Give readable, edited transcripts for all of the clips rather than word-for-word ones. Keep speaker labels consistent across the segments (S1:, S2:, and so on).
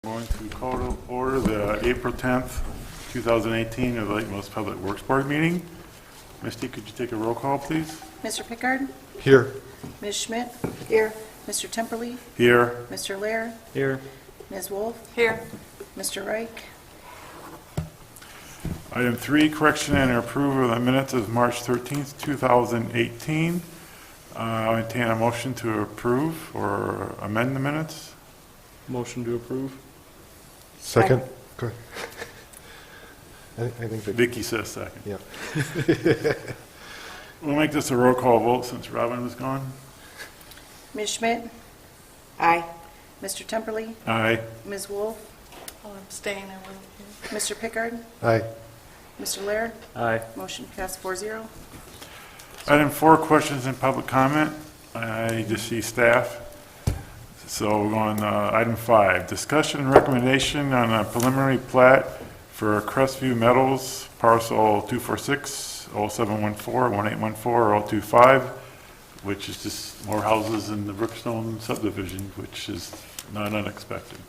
S1: Going to call to order the April 10th, 2018 of the Lake Mills Public Works Board meeting. Misty, could you take a roll call, please?
S2: Mr. Pickard?
S3: Here.
S2: Ms. Schmidt? Here. Mr. Temperley?
S1: Here.
S2: Mr. Lair?
S3: Here.
S2: Ms. Wolf?
S4: Here.
S2: Mr. Reich?
S1: Item 3, correction and approval of the minutes of March 13th, 2018. I'll entertain a motion to approve or amend the minutes.
S3: Motion to approve.
S5: Second? Go ahead. I think that,
S1: Vicky says second.
S5: yeah.
S1: We'll make this a roll call vote since Robin was gone.
S2: Ms. Schmidt?
S4: Aye.
S2: Mr. Temperley?
S1: Aye.
S2: Ms. Wolf?
S4: I'll abstain, I wasn't here.
S2: Mr. Pickard?
S5: Aye.
S2: Mr. Lair?
S3: Aye.
S2: Motion passed 4-0.
S1: Item 4, questions and public comment. I just see staff. So we're on item 5, discussion and recommendation on a preliminary plat for Crestview Meadows, parcel 246-0714-1814-025, which is just more houses in the Brookstone subdivision, which is not unexpected.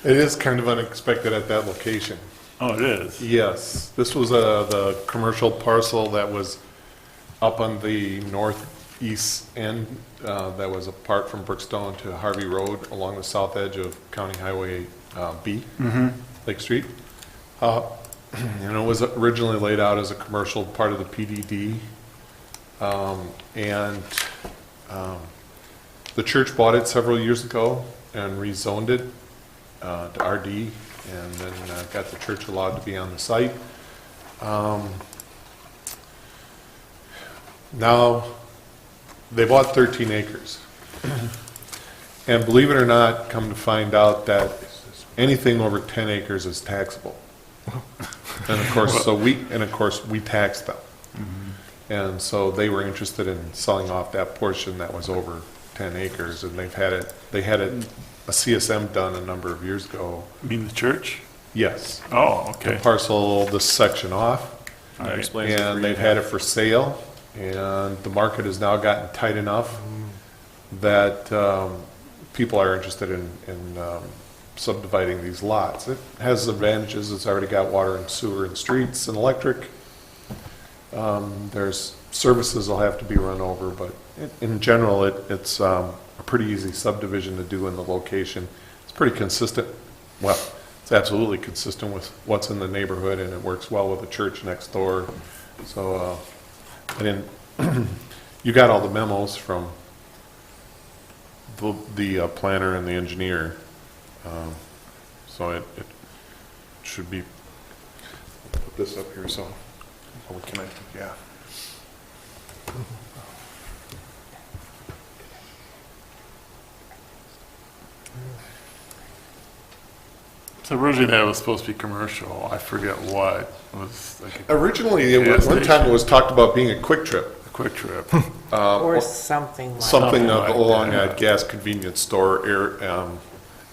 S3: It is kind of unexpected at that location.
S1: Oh, it is?
S3: Yes, this was the commercial parcel that was up on the northeast end, that was apart from Brookstone to Harvey Road along the south edge of County Highway B, Lake Street. And it was originally laid out as a commercial part of the PDD. The church bought it several years ago and rezoned it to RD, and then got the church allowed to be on the site. Now, they bought 13 acres. And believe it or not, come to find out that anything over 10 acres is taxable. And of course, we tax them. And so they were interested in selling off that portion that was over 10 acres, and they had it a CSM done a number of years ago.
S1: You mean the church?
S3: Yes.
S1: Oh, okay.
S3: Parcel this section off,
S1: All right.
S3: and they've had it for sale, and the market has now gotten tight enough that people are interested in subdividing these lots. It has advantages. It's already got water and sewer and streets and electric. There's services will have to be run over, but in general, it's a pretty easy subdivision to do in the location. It's pretty consistent. Well, it's absolutely consistent with what's in the neighborhood, and it works well with the church next door. So, and then you got all the memos from the planner and the engineer. So it should be, put this up here so we connect it, yeah.
S1: So originally that was supposed to be commercial. I forget what. It was like a
S3: Originally,
S1: gas
S3: one time it was talked about being a quick trip.
S1: quick trip.
S4: Or something like
S3: Something
S1: Something like
S3: along
S1: that.
S3: a gas convenience store,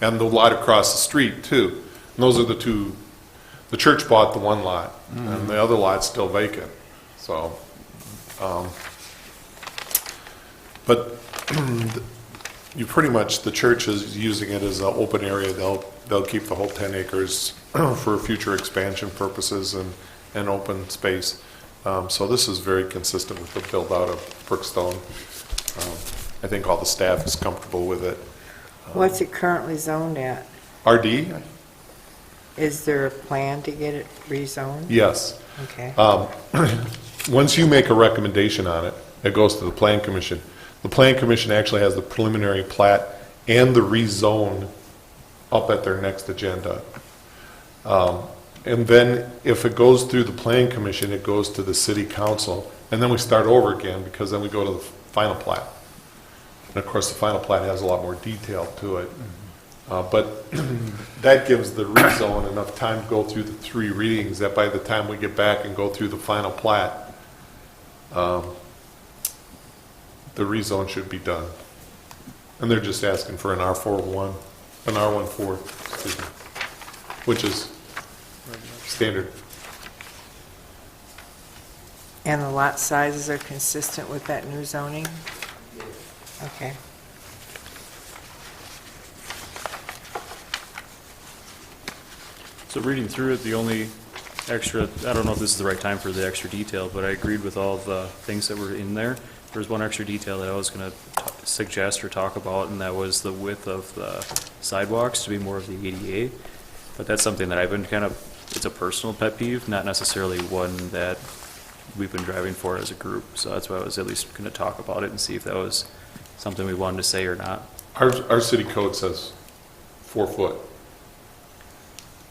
S3: and the lot across the street too. And those are the two. The church bought the one lot, and the other lot's still vacant. So, but you pretty much, the church is using it as an open area. They'll keep the whole 10 acres for future expansion purposes and open space. So this is very consistent with the build out of Brookstone. I think all the staff is comfortable with it.
S4: What's it currently zoned at?
S3: RD?
S4: Is there a plan to get it rezoned?
S3: Yes.
S4: Okay.
S3: Once you make a recommendation on it, it goes to the Plan Commission. The Plan Commission actually has the preliminary plat and the rezone up at their next agenda. And then if it goes through the Plan Commission, it goes to the City Council, and then we start over again, because then we go to the final plat. And of course, the final plat has a lot more detail to it. But that gives the rezone enough time to go through the 3 readings, that by the time we get back and go through the final plat, the rezone should be done. And they're just asking for an R4-1, an R14, excuse me, which is standard.
S4: And the lot sizes are consistent with that new zoning? Okay.
S6: So reading through it, the only extra, I don't know if this is the right time for the extra detail, but I agreed with all the things that were in there. There was one extra detail that I was going to suggest or talk about, and that was the width of the sidewalks to be more of the ADA. But that's something that I've been it's a personal pet peeve, not necessarily one that we've been driving for as a group. So that's why I was at least going to talk about it and see if that was something we wanted to say or not.
S3: Our city code says 4 foot.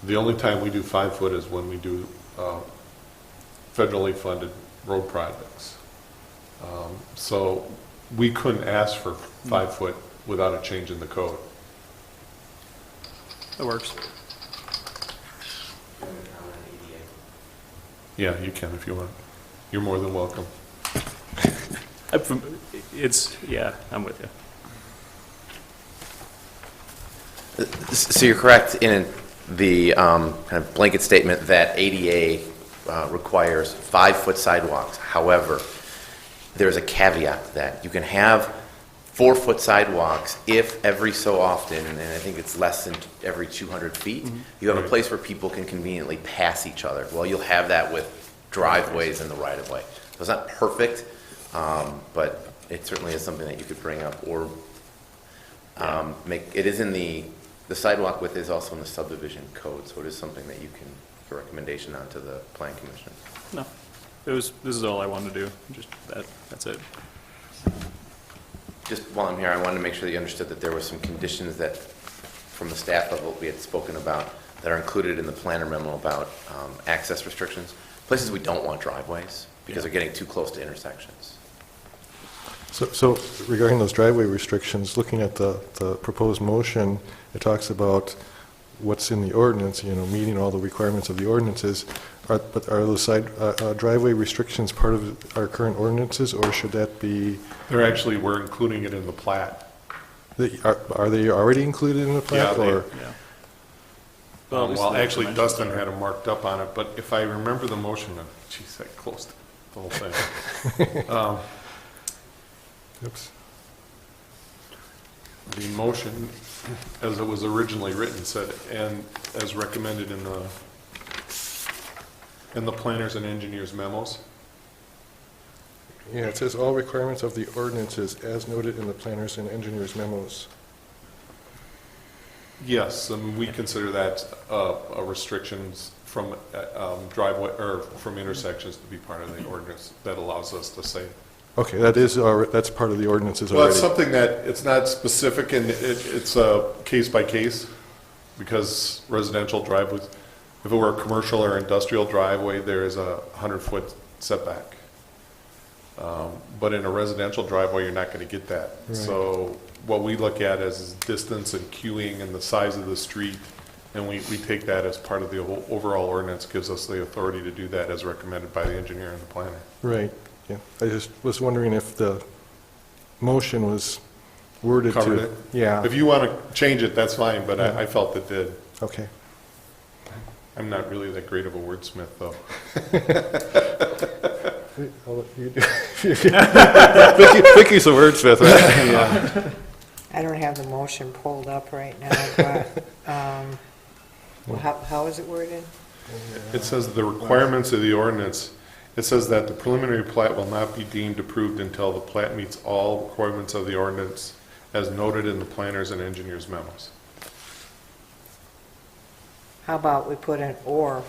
S3: The only time we do 5 foot is when we do federally funded road projects. So we couldn't ask for 5 foot without a change in the code.
S6: That works.
S3: Yeah, you can if you want. You're more than welcome.
S6: Yeah, I'm with you.
S7: So you're correct in the kind of blanket statement that ADA requires 5-foot sidewalks. However, there's a caveat to that. You can have 4-foot sidewalks if every so often, and I think it's less than every 200 feet, you have a place where people can conveniently pass each other. Well, you'll have that with driveways in the right-of-way. So it's not perfect, but it certainly is something that you could bring up or it is in the sidewalk width is also in the subdivision code, so it is something that you can give a recommendation on to the plan commission.
S6: No, this is all I wanted to do, just that's it.
S7: Just while I'm here, I wanted to make sure that you understood that there were some conditions that, from the staff level, we had spoken about that are included in the planner memo about access restrictions. Places we don't want driveways because they're getting too close to intersections.
S5: So regarding those driveway restrictions, looking at the proposed motion, it talks about what's in the ordinance, meeting all the requirements of the ordinances. But are those driveway restrictions part of our current ordinances, or should that be?
S3: We're including it in the plat.
S5: Are they already included in the plat?
S3: Yeah,
S6: Yeah.
S3: Well, actually, Dustin had them marked up on it, but if I remember the motion, geez, I closed the whole thing.
S5: Oops.
S3: The motion, as it was originally written, said, and as recommended in the planners and engineers memos.
S5: Yeah, it says all requirements of the ordinances as noted in the planners and engineers memos.
S3: Yes, and we consider that a restrictions from driveway or from intersections to be part of the ordinance that allows us to say.
S5: Okay, that's part of the ordinances
S3: Well,
S5: already.
S3: it's something that it's not specific and it's a case by case because residential driveways, if it were a commercial or industrial driveway, there is a 100-foot setback. But in a residential driveway, you're not going to get that.
S5: Right.
S3: So what we look at is distance and queuing and the size of the street, and we take that as part of the overall ordinance, gives us the authority to do that as recommended by the engineer and the planner.
S5: Right, yeah. I just was wondering if the motion was worded to.
S3: Covered it?
S5: Yeah.
S3: If you want to change it, that's fine, but I felt it did.
S5: Okay.
S3: I'm not really that great of a wordsmith, though.
S5: I'll let you do. Vicky's a wordsmith, right? Yeah.
S4: I don't have the motion pulled up right now, but how is it worded?
S3: It says the requirements of the ordinance, it says that the preliminary plat will not be deemed approved until the plat meets all requirements of the ordinance as noted in the planners and engineers memos.
S4: How about we put an or,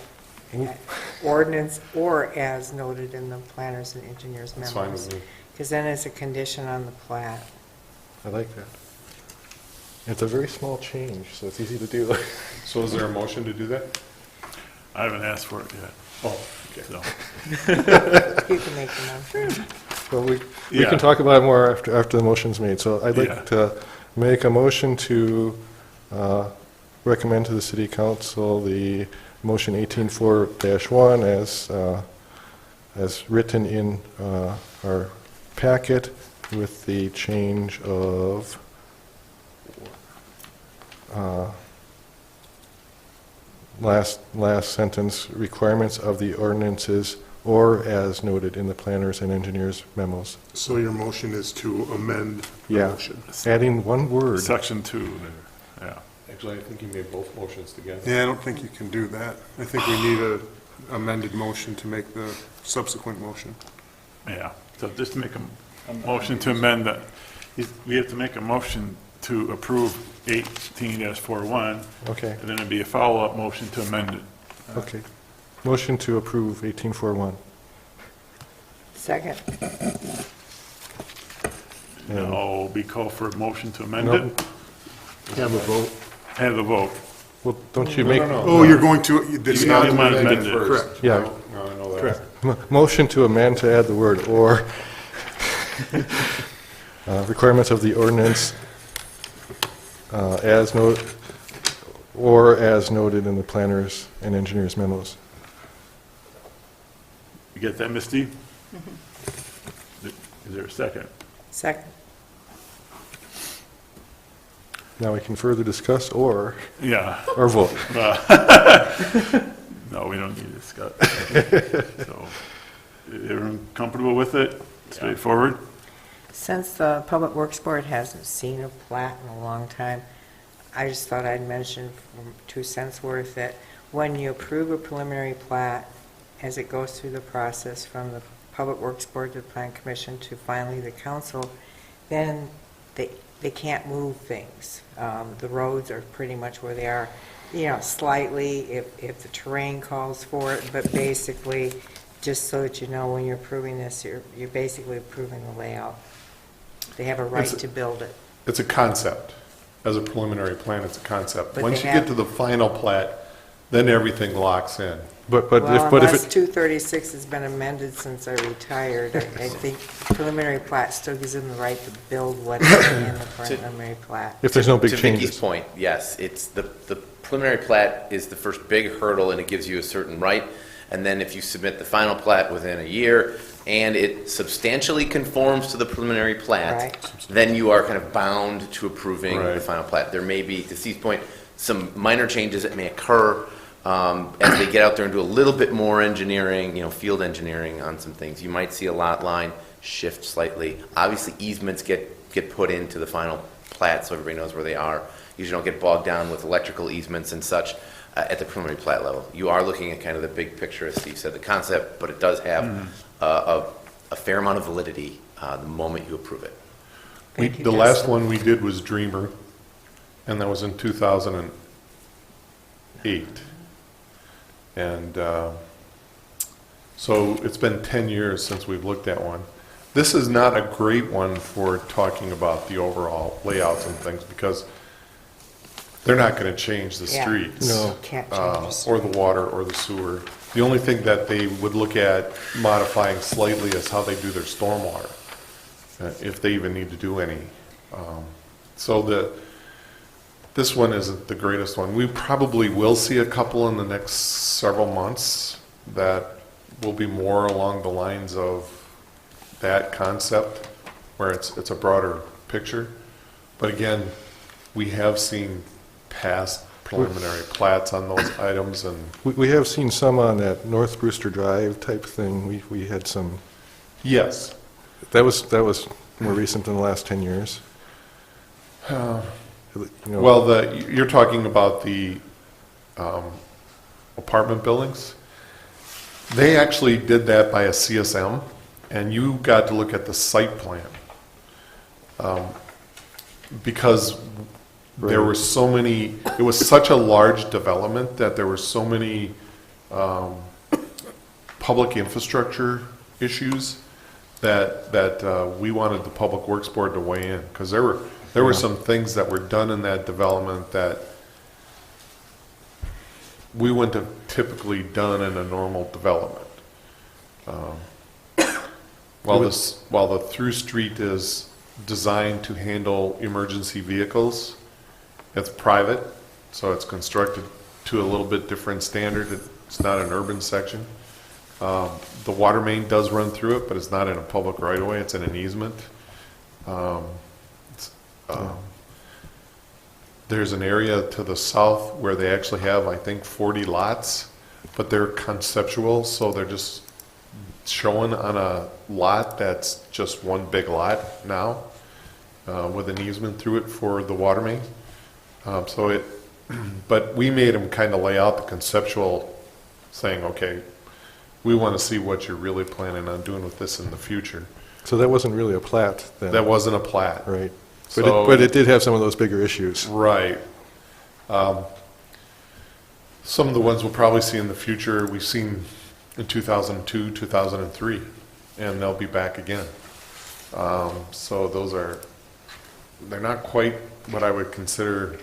S4: ordinance or as noted in the planners and engineers
S3: That's
S4: memos?
S3: fine with me.
S4: Because then it's a condition on the plat.
S5: I like that. It's a very small change, so it's easy to do.
S3: So is there a motion to do that?
S1: I haven't asked for it yet,
S3: Oh, okay.
S1: so.
S4: You can make the motion.
S5: Well, we
S1: Yeah.
S5: can talk about it more after the motion's made. So I'd
S1: Yeah.
S5: like to make a motion to recommend to the city council the motion 18-4-1 as written in our packet with the change of last sentence, requirements of the ordinances or as noted in the planners and engineers memos.
S8: So your motion is to amend the
S5: Yeah.
S8: motion?
S5: Adding one word.
S1: Section 2 there, yeah.
S3: Actually, I think you made both motions together.
S8: Yeah, I don't think you can do that. I think we need a amended motion to make the subsequent motion.
S1: Yeah, so just make a motion to amend that. We have to make a motion to approve 18-41,
S5: Okay,
S1: and then it'd be a follow-up motion to amend it.
S5: okay. Motion to approve 1841.
S4: Second.
S1: Now, we call for a motion to amend
S5: Nope.
S1: it.
S8: Have a vote.
S1: Have the vote.
S5: Well, don't you make,
S8: Oh, you're going to, it's
S1: You
S8: not,
S1: have to amend it.
S8: correct.
S5: yeah,
S3: No, I know that.
S8: Correct.
S5: motion to amend to add the word "or." Requirements of the ordinance as noted, or as noted in the planners and engineers memos.
S1: You get that, Misty? Is there a second?
S4: Second.
S5: Now we can further discuss or
S1: Yeah.
S5: vote.
S1: No, we don't need to discuss. So, everyone comfortable with it? Straightforward?
S4: Since the Public Works Board hasn't seen a plat in a long time, I just thought I'd mention for 2 cents worth that when you approve a preliminary plat, as it goes through the process from the Public Works Board to the Plan Commission to finally the council, then they can't move things. The roads are pretty much where they are, slightly if the terrain calls for it, but basically, just so that you know, when you're approving this, you're basically approving the layout. They have a right to build it.
S3: It's a concept. As a preliminary plan, it's a concept.
S4: But
S3: Once
S4: they
S3: you
S4: have-
S3: get to the final plat, then everything locks in.
S5: But
S4: Well,
S5: if
S4: unless
S5: it,
S4: 236 has been amended since I retired, I think preliminary plat still gives them the right to build what's in the preliminary plat.
S5: if there's no big
S7: To Vicky's
S5: changes.
S7: point, yes, it's the preliminary plat is the first big hurdle, and it gives you a certain right. And then if you submit the final plat within a year, and it substantially conforms to the preliminary plat,
S4: Right.
S7: then you are kind of bound to approving the
S3: Right.
S7: final plat. There may be, to Steve's point, some minor changes that may occur as they get out there and do a little bit more engineering, field engineering on some things. You might see a lot line shift slightly. Obviously, easements get put into the final plat, so everybody knows where they are. Usually don't get bogged down with electrical easements and such at the preliminary plat level. You are looking at kind of the big picture, as Steve said, the concept, but it does have a fair amount of validity the moment you approve it.
S4: Thank you,
S3: The
S4: Justin.
S3: last one we did was Dreamer, and that was in 2008. And so it's been 10 years since we've looked at one. This is not a great one for talking about the overall layouts and things, because they're not going to change the
S4: Yeah.
S3: streets.
S4: No. Can't change the
S3: Or the water or the sewer. The only thing that they would look at modifying slightly is how they do their stormwater, if they even need to do any. So this one isn't the greatest one. We probably will see a couple in the next several months that will be more along the lines of that concept, where it's a broader picture. But again, we have seen past preliminary plats on those items, and
S5: We have seen some on that North Brewster Drive type thing. We had some,
S3: yes.
S5: that was more recent than the last 10 years. You know,
S3: Well, you're talking about the apartment buildings? They actually did that by a CSM, and you got to look at the site plan. Because there were so many, it was such a large development that there were so many public infrastructure issues that we wanted the Public Works Board to weigh in, because there were some things that were done in that development that we wouldn't have typically done in a normal development. While the through street is designed to handle emergency vehicles, it's private, so it's constructed to a little bit different standard. It's not an urban section. The water main does run through it, but it's not in a public right-of-way, it's in an easement. There's an area to the south where they actually have, I think, 40 lots, but they're conceptual, so they're just showing on a lot that's just one big lot now, with an easement through it for the water main. So But we made them kind of lay out the conceptual, saying, okay, we want to see what you're really planning on doing with this in the future.
S5: So that wasn't really a plat then?
S3: That wasn't a plat.
S5: Right.
S3: So-
S5: But it did have some of those bigger issues.
S3: Right. Some of the ones we'll probably see in the future, we've seen in 2002, 2003, and they'll be back again. So those are, they're not quite what I would consider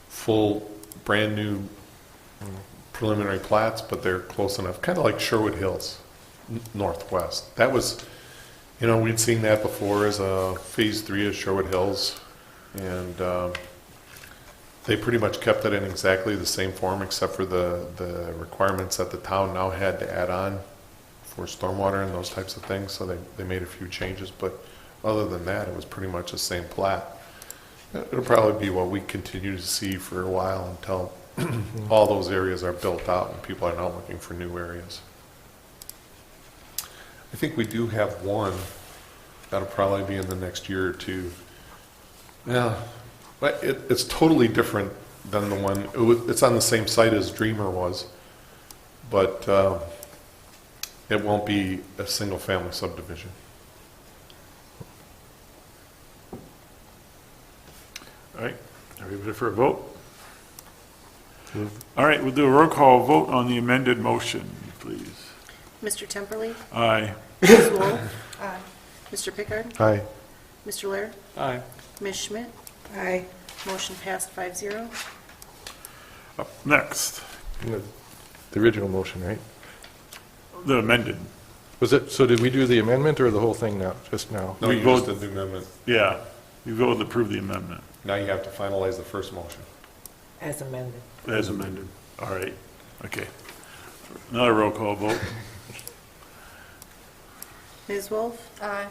S3: full, brand-new preliminary plats, but they're close enough, kind of like Sherwood Hills, northwest. That was, we'd seen that before as a Phase 3 of Sherwood Hills, and they pretty much kept it in exactly the same form, except for the requirements that the town now had to add on for stormwater and those types of things, so they made a few changes, but other than that, it was pretty much the same plat. It'll probably be what we continue to see for a while until all those areas are built out and people are now looking for new areas. I think we do have one that'll probably be in the next year or two. Yeah, but it's totally different than the one, it's on the same site as Dreamer was, but it won't be a single-family subdivision.
S1: All right, are we ready for a vote? All right, we'll do a roll call vote on the amended motion, please.
S2: Mr. Temperley,
S1: Aye.
S2: Ms. Wolf. Aye. Mr. Pickard,
S5: Aye.
S2: Mr. Laird,
S6: Aye.
S2: Ms. Schmidt.
S4: Aye.
S2: Motion passed 5-0.
S1: Up next,
S5: The original motion, right?
S1: the amended.
S5: Was it, so did we do the amendment or the whole thing now, just now?
S3: No,
S1: We
S3: you just
S1: vote-
S3: did the amendment.
S1: Yeah, you voted to approve the amendment
S3: Now you have to finalize the first motion.
S4: As amended.
S1: as amended. All right, okay. Another roll call vote.
S2: Ms. Wolf. Aye.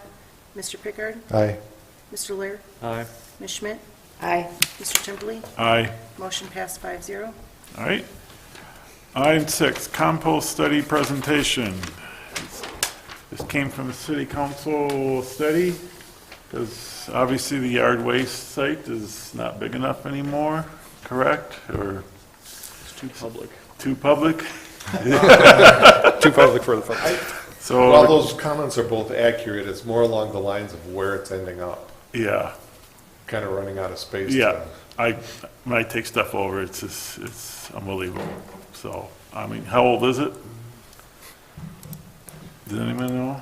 S2: Mr. Pickard,
S5: Aye.
S2: Mr. Laird,
S6: Aye.
S2: Ms. Schmidt.
S4: Aye.
S2: Mr. Temperley,
S1: Aye.
S2: motion passed 5-0.
S1: All right. Item 6, compost study presentation. This came from the city council study, because obviously the yard waste site is not big enough anymore, correct? Or
S6: It's too public.
S1: too public?
S5: Too public for the public.
S3: While
S1: So,
S3: those comments are both accurate, it's more along the lines of where it's ending up,
S1: yeah,
S3: kind of running out of space.
S1: yeah. When I take stuff over, it's just, it's unbelievable. So, I mean, how old is it? Does anyone know?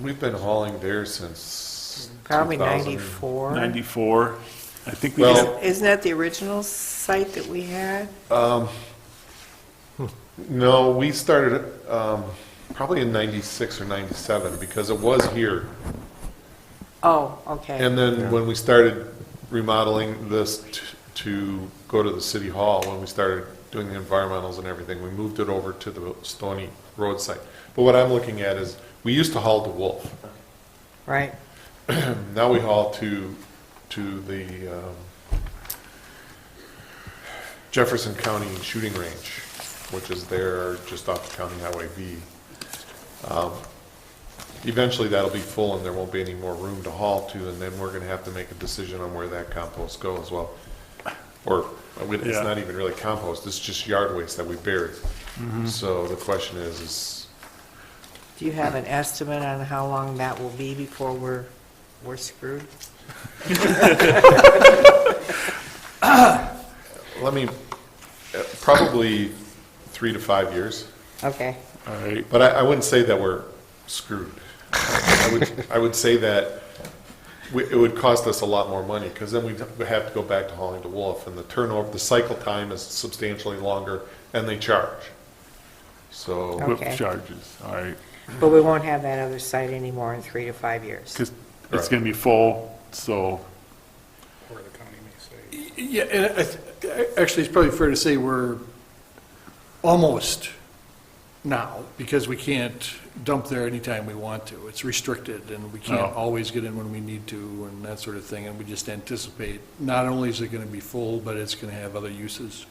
S3: We've been hauling there since
S4: Probably
S3: 2000.
S4: 94.
S1: 94. I think we
S3: Well-
S1: did,
S4: Isn't that the original site that we had?
S3: No, we started probably in 96 or 97, because it was here.
S4: Oh, okay.
S3: And then when we started remodeling this to go to the city hall, when we started doing the environmentals and everything, we moved it over to the Stony Road site. But what I'm looking at is, we used to haul to Wolf.
S4: Right.
S3: Now we haul to the Jefferson County Shooting Range, which is there just off of County Highway V. Eventually that'll be full and there won't be any more room to haul to, and then we're gonna have to make a decision on where that compost goes. Well, or it's
S1: Yeah.
S3: not even really compost, it's just yard waste that we buried. So the question is
S4: Do you have an estimate on how long that will be before we're screwed?
S3: let me, probably 3 to 5 years.
S4: Okay.
S1: all right.
S3: But I wouldn't say that we're screwed. I would say that it would cost us a lot more money, because then we'd have to go back to hauling to Wolf, and the turnover, the cycle time is substantially longer, and they charge. So,
S1: Whip
S4: Okay.
S1: charges, all right.
S4: But we won't have that other site anymore in 3 to 5 years.
S1: Because it's
S3: Right.
S1: going to be full, so,
S8: Or the county may say.
S9: Yeah, and actually, it's probably fair to say we're almost now, because we can't dump there anytime we want to. It's restricted, and we can't
S1: Oh.
S9: always get in when we need to, and that sort of thing. And we just anticipate, not only is it going to be full, but it's going to have other uses.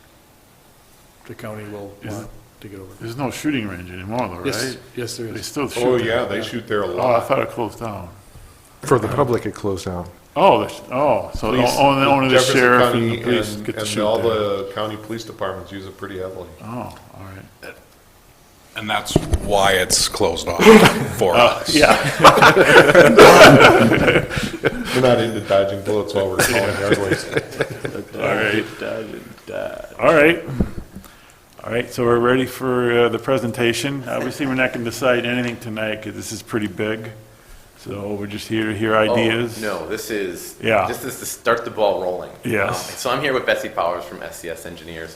S9: The county will
S1: Is-
S9: want to get over.
S1: there's no shooting range anymore, though,
S9: Yes,
S1: right?
S9: yes, there
S1: They
S9: is.
S1: still shoot
S3: oh
S1: there.
S3: yeah, they shoot there a
S1: Oh, I
S3: lot.
S1: thought it closed down.
S5: For the public, it closed down.
S1: So
S3: Police-
S1: only the
S3: Jefferson
S1: sheriff and
S3: County
S1: the police get to
S3: and
S1: shoot
S3: all
S1: there.
S3: the county police departments use it pretty heavily.
S1: Oh, all right.
S10: And that's why it's closed off for us.
S1: Yeah,
S3: We're not into dodging bullets while we're calling yard waste.
S1: all right. All right. All right, so we're ready for the presentation. Obviously, we're not going to decide anything tonight because this is pretty big. So we're just here to hear ideas.
S7: Oh, no, this is
S1: Yeah.
S7: to start the ball rolling.
S1: Yes.
S7: So I'm here with Betsy Powers from SCS Engineers,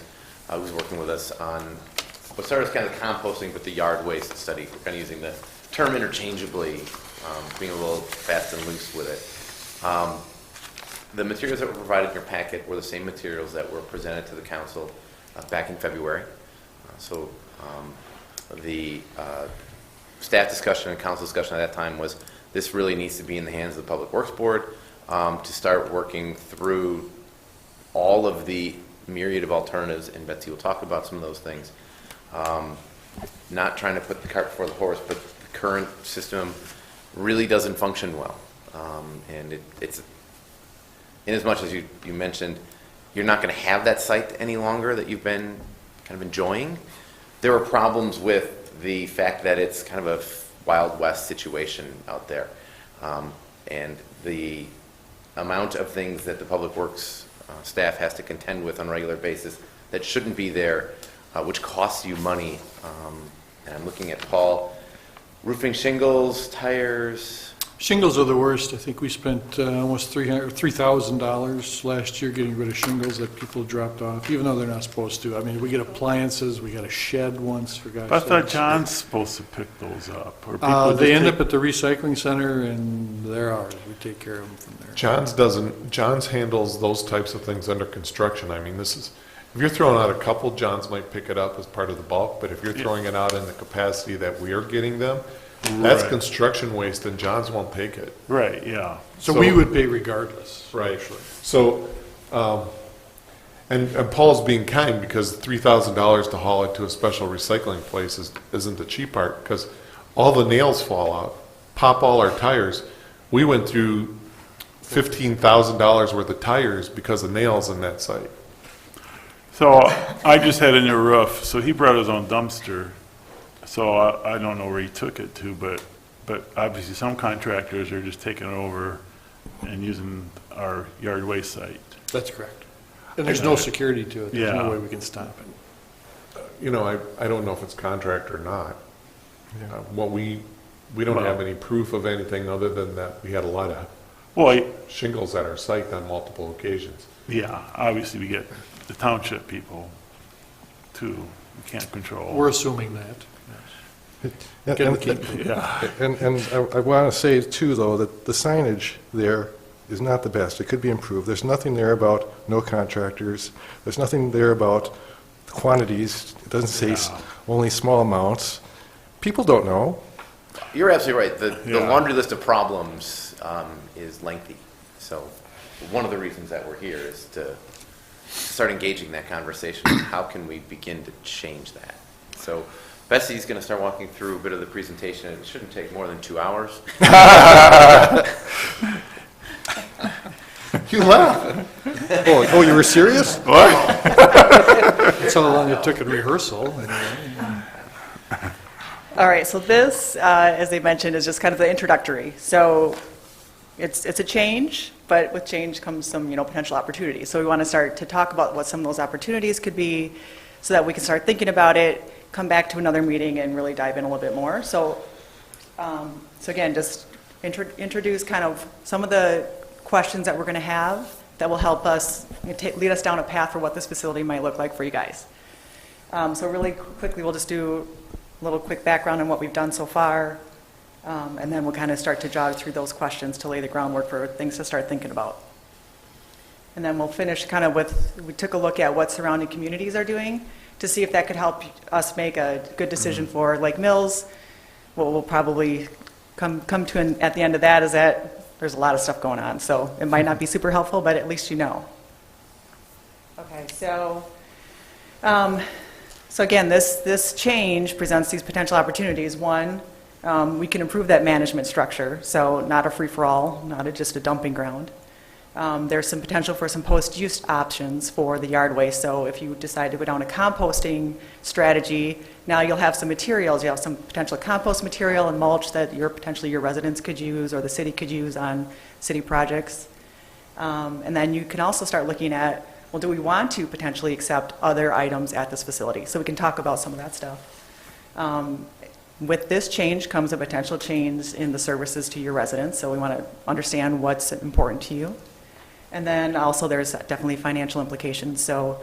S7: who's working with us on what started as kind of composting, but the yard waste study. We're kind of using the term interchangeably, being a little fast and loose with it. The materials that were provided in your packet were the same materials that were presented to the council back in February. So the staff discussion and council discussion at that time was this really needs to be in the hands of the Public Works Board to start working through all of the myriad of alternatives, and Betsy will talk about some of those things. Not trying to put the cart before the horse, but the current system really doesn't function well. And it's, in as much as you mentioned, you're not going to have that site any longer that you've been kind of enjoying. There are problems with the fact that it's kind of a Wild West situation out there. And the amount of things that the Public Works staff has to contend with on a regular basis that shouldn't be there, which costs you money. And I'm looking at Paul, roofing shingles, tires.
S9: Shingles are the worst. I think we spent almost $3,000 last year getting rid of shingles that people dropped off, even though they're not supposed to. I mean, we get appliances, we got a shed once, for gosh
S1: I thought
S9: sakes.
S1: John's supposed to pick those up. Or people
S9: They
S1: just
S9: end
S1: take-
S9: up at the recycling center, and they're ours. We take care of them from there.
S3: John's handles those types of things under construction. I mean, if you're throwing out a couple, John's might pick it up as part of the bulk, but if you're throwing it out in the capacity that we are getting them, that's
S1: Right.
S3: construction waste, and John's won't take it.
S1: Right, yeah.
S9: So we would pay regardless.
S3: Right. So, and Paul's being kind, because $3,000 to haul it to a special recycling place isn't the cheap part, because all the nails fall out, pop all our tires. We went through $15,000 worth of tires because of nails in that site.
S1: So I just had a new roof, so he brought his own dumpster. So I don't know where he took it to, but obviously some contractors are just taking it over and using our yard waste site.
S9: That's correct. And there's no security to it. There's
S1: Yeah.
S9: no way we can stop it.
S3: You know, I don't know if it's contract or not. We don't have any proof of anything other than that we had a lot of
S1: Well,
S3: shingles at our site on multiple occasions.
S1: yeah, obviously we get the township people too. We can't control.
S9: We're assuming that.
S5: And-
S9: Get
S5: and-
S9: the keep.
S1: Yeah,
S5: And I want to say too, though, that the signage there is not the best. It could be improved. There's nothing there about no contractors. There's nothing there about quantities. It doesn't say only small amounts. People don't know.
S7: You're absolutely right. The
S1: Yeah.
S7: laundry list of problems is lengthy. So one of the reasons that we're here is to start engaging that conversation. How can we begin to change that? So Betsy's going to start walking through a bit of the presentation. It shouldn't take more than 2 hours.
S5: You laugh. Oh, you were serious?
S9: That's how long it took in rehearsal.
S11: All right, so this, as they mentioned, is just kind of the introductory. So it's a change, but with change comes some, potential opportunities. So we want to start to talk about what some of those opportunities could be so that we can start thinking about it, come back to another meeting and really dive in a little bit more. So again, just introduce kind of some of the questions that we're going to have that will help us lead us down a path for what this facility might look like for you guys. So really quickly, we'll just do a little quick background on what we've done so far, and then we'll kind of start to jog through those questions to lay the groundwork for things to start thinking about. And then we'll finish kind of we took a look at what surrounding communities are doing to see if that could help us make a good decision for Lake Mills. What we'll probably come to at the end of that is that there's a lot of stuff going on, so it might not be super helpful, but at least you know. Okay, so again, this change presents these potential opportunities. One, we can improve that management structure, so not a free-for-all, not just a dumping ground. There's some potential for some post-use options for the yard waste. So if you decide to go down a composting strategy, now you'll have some materials. You have some potential compost material and mulch that potentially your residents could use or the city could use on city projects. And then you can also start looking at, well, do we want to potentially accept other items at this facility? So we can talk about some of that stuff. With this change comes a potential change in the services to your residents, so we want to understand what's important to you. And then also there's definitely financial implications. So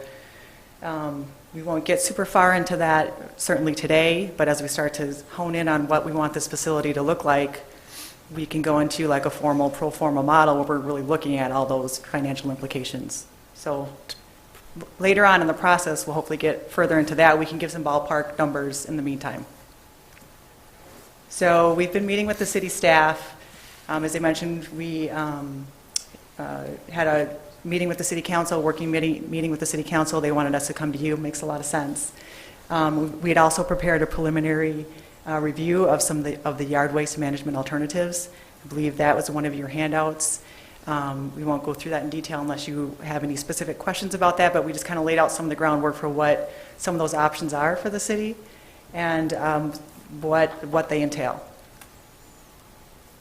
S11: we won't get super far into that certainly today, but as we start to hone in on what we want this facility to look like, we can go into like a formal pro forma model where we're really looking at all those financial implications. So later on in the process, we'll hopefully get further into that. We can give some ballpark numbers in the meantime. So we've been meeting with the city staff. As I mentioned, we had a meeting with the city council, working meeting with the city council. They wanted us to come to you. Makes a lot of sense. We had also prepared a preliminary review of some of the yard waste management alternatives. I believe that was one of your handouts. We won't go through that in detail unless you have any specific questions about that, but we just kind of laid out some of the groundwork for what some of those options are for the city and what they entail.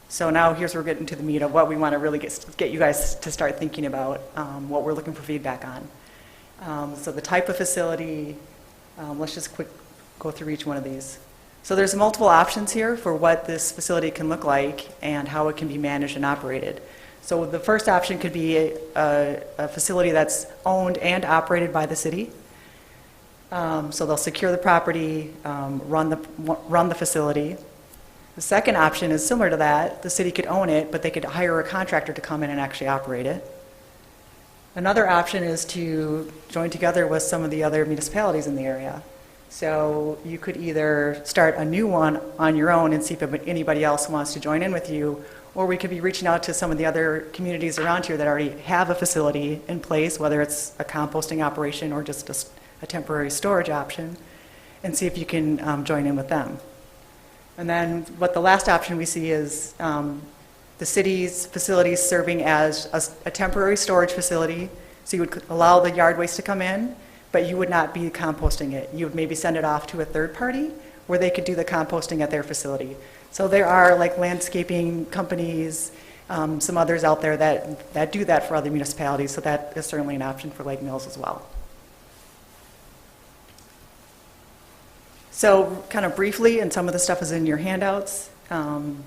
S11: So now here's where we're getting to the meat of what we want to really get you guys to start thinking about, what we're looking for feedback on. So the type of facility, let's just go through each one of these. So there's multiple options here for what this facility can look like and how it can be managed and operated. So the first option could be a facility that's owned and operated by the city. So they'll secure the property, run the facility. The second option is similar to that. The city could own it, but they could hire a contractor to come in and actually operate it. Another option is to join together with some of the other municipalities in the area. So you could either start a new one on your own and see if anybody else wants to join in with you, or we could be reaching out to some of the other communities around here that already have a facility in place, whether it's a composting operation or just a temporary storage option, and see if you can join in with them. And then what the last option we see is the city's facilities serving as a temporary storage facility. So you would allow the yard waste to come in, but you would not be composting it. You would maybe send it off to a third party where they could do the composting at their facility. So there are like landscaping companies, some others out there that do that for other municipalities. So that is certainly an option for Lake Mills as well. So kind of briefly, and some of the stuff is in your handouts, kind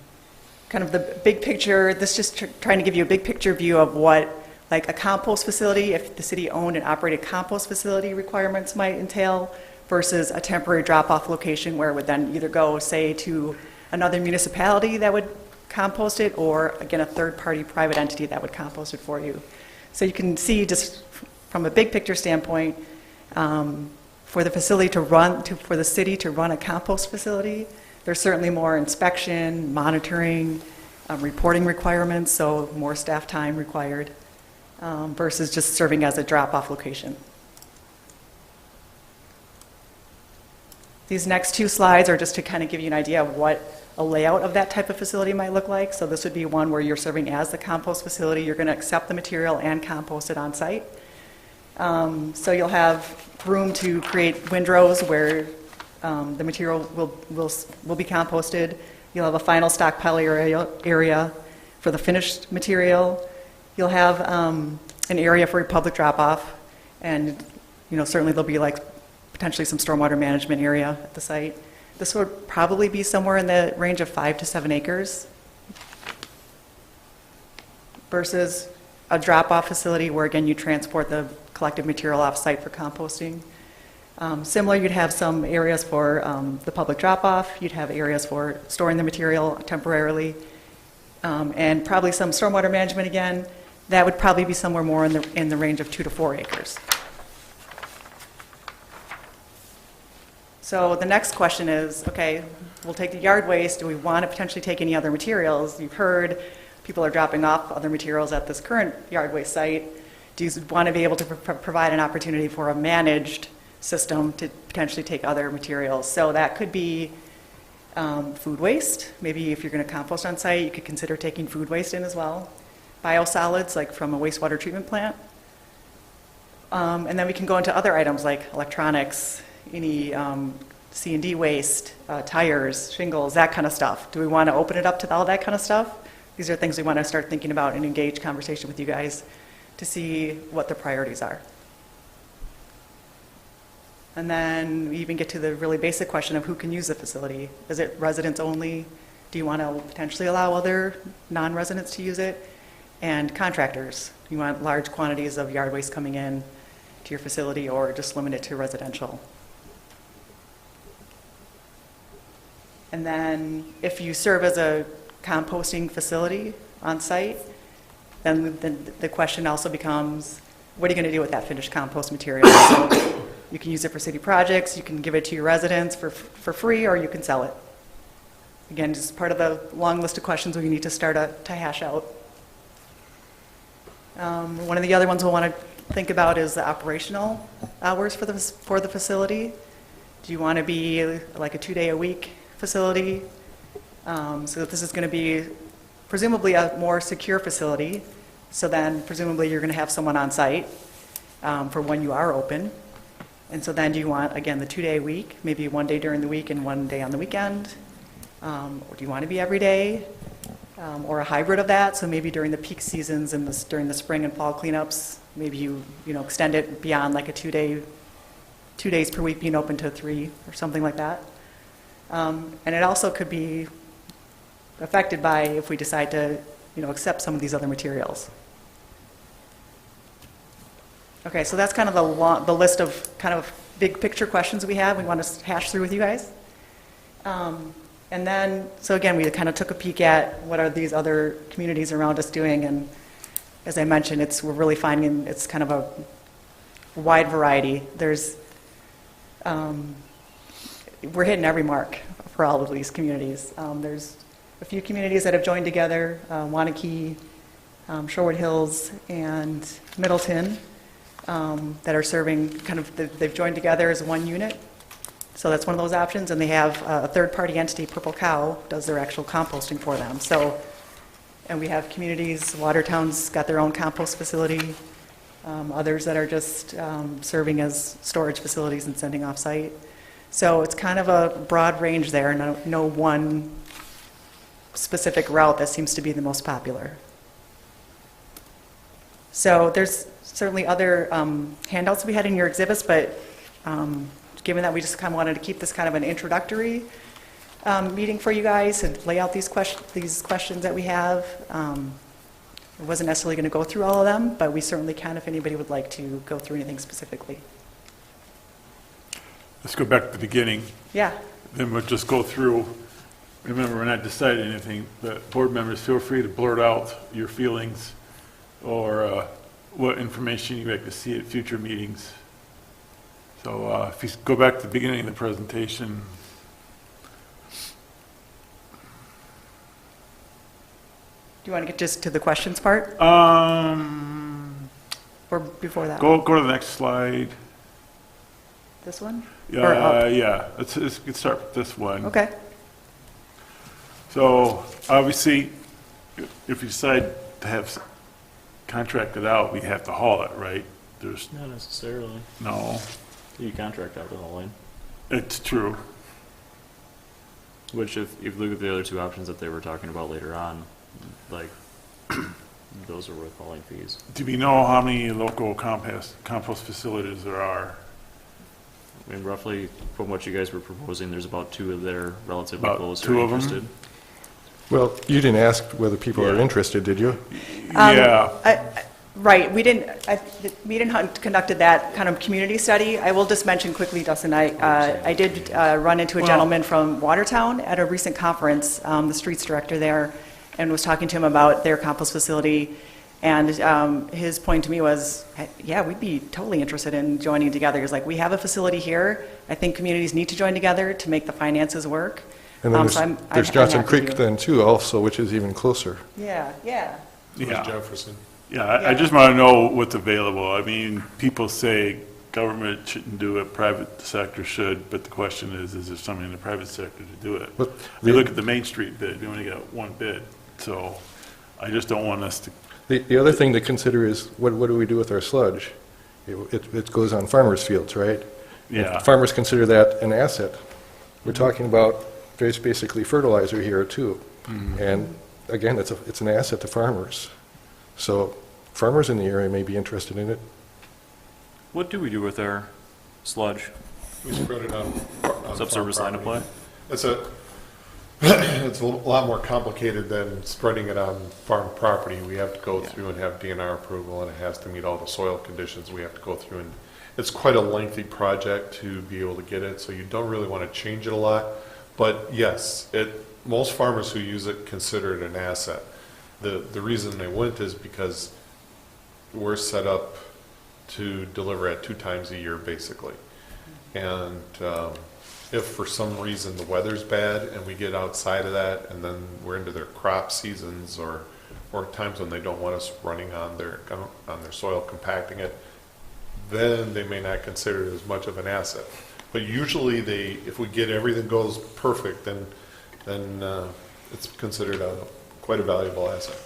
S11: of the big picture, this just trying to give you a big picture view of what like a compost facility, if the city owned and operated compost facility requirements might entail, versus a temporary drop-off location where it would then either go, say, to another municipality that would compost it, or again, a third-party private entity that would compost it for you. So you can see just from a big picture standpoint, for the facility to run, for the city to run a compost facility, there's certainly more inspection, monitoring, reporting requirements, so more staff time required, versus just serving as a drop-off location. These next two slides are just to kind of give you an idea of what a layout of that type of facility might look like. So this would be one where you're serving as the compost facility. You're going to accept the material and compost it on site. So you'll have room to create windrows where the material will be composted. You'll have a final stockpile area for the finished material. You'll have an area for a public drop-off, and certainly there'll be like potentially some stormwater management area at the site. This would probably be somewhere in the range of 5 to 7 acres versus a drop-off facility where, again, you transport the collected material off-site for composting. Similar, you'd have some areas for the public drop-off. You'd have areas for storing the material temporarily, and probably some stormwater management again. That would probably be somewhere more in the range of 2 to 4 acres. So the next question is, okay, we'll take the yard waste. Do we want to potentially take any other materials? You've heard people are dropping off other materials at this current yard waste site. Do you want to be able to provide an opportunity for a managed system to potentially take other materials? So that could be food waste. Maybe if you're going to compost on site, you could consider taking food waste in as well. biosolids, like from a wastewater treatment plant. And then we can go into other items like electronics, any C&D waste, tires, shingles, that kind of stuff. Do we want to open it up to all that kind of stuff? These are things we want to start thinking about and engage conversation with you guys to see what the priorities are. And then we even get to the really basic question of who can use the facility. Is it residents only? Do you want to potentially allow other non-residents to use it? And contractors. Do you want large quantities of yard waste coming in to your facility or just limit it to residential? And then if you serve as a composting facility on site, then the question also becomes, what are you going to do with that finished compost material? So you can use it for city projects, you can give it to your residents for free, or you can sell it. Again, just part of the long list of questions we need to start to hash out. One of the other ones we'll want to think about is the operational hours for the facility. Do you want to be like a 2-day-a-week facility? So this is going to be presumably a more secure facility. So then presumably you're going to have someone on site for when you are open. And so then do you want, again, the 2-day week, maybe 1 day during the week and 1 day on the weekend? Or do you want to be every day? Or a hybrid of that, so maybe during the peak seasons and during the spring and fall cleanups, maybe you extend it beyond like a 2 days per week being open to 3 or something like that. And it also could be affected by if we decide to accept some of these other materials. Okay, so that's kind of the list of kind of big picture questions we have. We want to hash through with you guys. And then, so again, we kind of took a peek at what are these other communities around us doing, and as I mentioned, we're really finding it's kind of a wide variety. We're hitting every mark for all of these communities. There's a few communities that have joined together, Wanakee, Shorewood Hills, and Middleton, that are serving they've joined together as one unit. So that's one of those options, and they have a third-party entity, Purple Cow, does their actual composting for them. So, and we have communities, Watertown's got their own compost facility, others that are just serving as storage facilities and sending off-site. So it's kind of a broad range there, no one specific route that seems to be the most popular. So there's certainly other handouts we had in your exhibits, but given that we just kind of wanted to keep this kind of an introductory meeting for you guys and lay out these questions that we have. I wasn't necessarily going to go through all of them, but we certainly can if anybody would like to go through anything specifically.
S1: Let's go back to the beginning.
S11: Yeah.
S1: Then we'll just go through. Remember, we're not deciding anything, but board members, feel free to blurt out your feelings or what information you'd like to see at future meetings. So if you go back to the beginning of the presentation.
S11: Do you want to get just to the questions part? Or before that?
S1: Go to the next slide.
S11: This one?
S1: Yeah. Let's start with this one.
S11: Okay.
S1: So obviously, if you decide to have contracted out, we have to haul it, right? There's
S6: Not necessarily.
S1: no.
S6: You contract out the hauling.
S1: It's true.
S6: Which, if you look at the other two options that they were talking about later on, like, those are worth hauling fees.
S1: Do we know how many local compost facilities there are?
S6: I mean, roughly, from what you guys were proposing, there's about 2 that are relatively
S1: About
S6: close
S1: 2
S6: or
S1: of them?
S6: interested.
S5: Well, you didn't ask whether people are
S1: Yeah.
S5: interested, did you?
S1: Yeah.
S11: Right, we hadn't conducted that kind of community study. I will just mention quickly, Dustin, I did run into a gentleman from Watertown at a recent conference, the streets director there, and was talking to him about their compost facility. And his point to me was, yeah, we'd be totally interested in joining together. He's like, we have a facility here. I think communities need to join together to make the finances work.
S5: And then
S11: So
S5: there's
S11: I'm
S5: Johnson
S11: happy
S5: Creek
S11: to-
S5: then too also, which is even closer.
S11: Yeah.
S1: Yeah.
S3: Jefferson.
S1: Yeah, I just want to know what's available. I mean, people say government shouldn't do it, private sector should, but the question is there something in the private sector to do it?
S5: But
S1: We look at the Main Street bid, we only got 1 bid, so I just don't want us to
S5: The other thing to consider is, what do we do with our sludge? It goes on farmers' fields, right?
S1: Yeah.
S5: Farmers consider that an asset. We're talking about, there's basically fertilizer here too. And again, it's an asset to farmers. So farmers in the area may be interested in it.
S6: What do we do with our sludge?
S3: We spread it on
S6: Subsurface line of play?
S3: It's a lot more complicated than spreading it on farm property. We have to go through and have DNR approval, and it has to meet all the soil conditions we have to go through. And it's quite a lengthy project to be able to get it, so you don't really want to change it a lot. But yes, most farmers who use it consider it an asset. The reason they wouldn't is because we're set up to deliver at 2 times a year, basically. And if for some reason the weather's bad and we get outside of that, and then we're into their crop seasons or times when they don't want us running on their soil compacting it, then they may not consider it as much of an asset. But usually if we get everything goes perfect, then it's considered quite a valuable asset.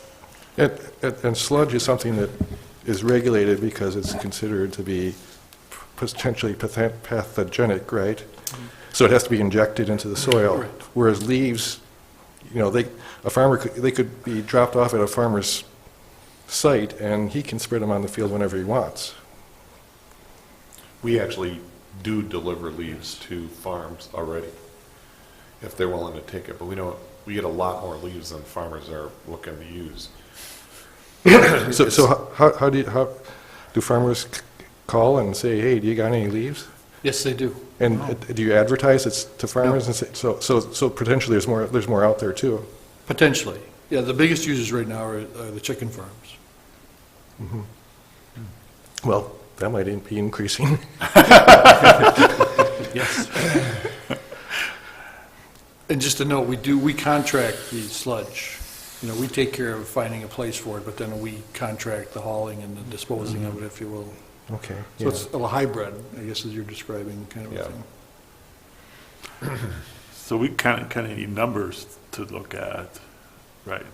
S5: And sludge is something that is regulated because it's considered to be potentially pathogenic, right? So it has to be injected into the soil.
S9: Right.
S5: Whereas leaves, they could be dropped off at a farmer's site, and he can spread them on the field whenever he wants.
S3: We actually do deliver leaves to farms already, if they're willing to take it. But we get a lot more leaves than farmers are looking to use.
S5: So how do farmers call and say, hey, do you got any leaves?
S9: Yes, they do.
S5: And do you advertise it to farmers and say, so potentially there's more out there too?
S9: Potentially. Yeah, the biggest users right now are the chicken farms.
S5: Well, that might be increasing.
S9: Yes. And just to note, we contract the sludge. We take care of finding a place for it, but then we contract the hauling and the disposing of it, if you will.
S5: Okay.
S9: So it's a hybrid, I guess, as you're describing, kind of a thing.
S1: So we kind of need numbers to look at, right?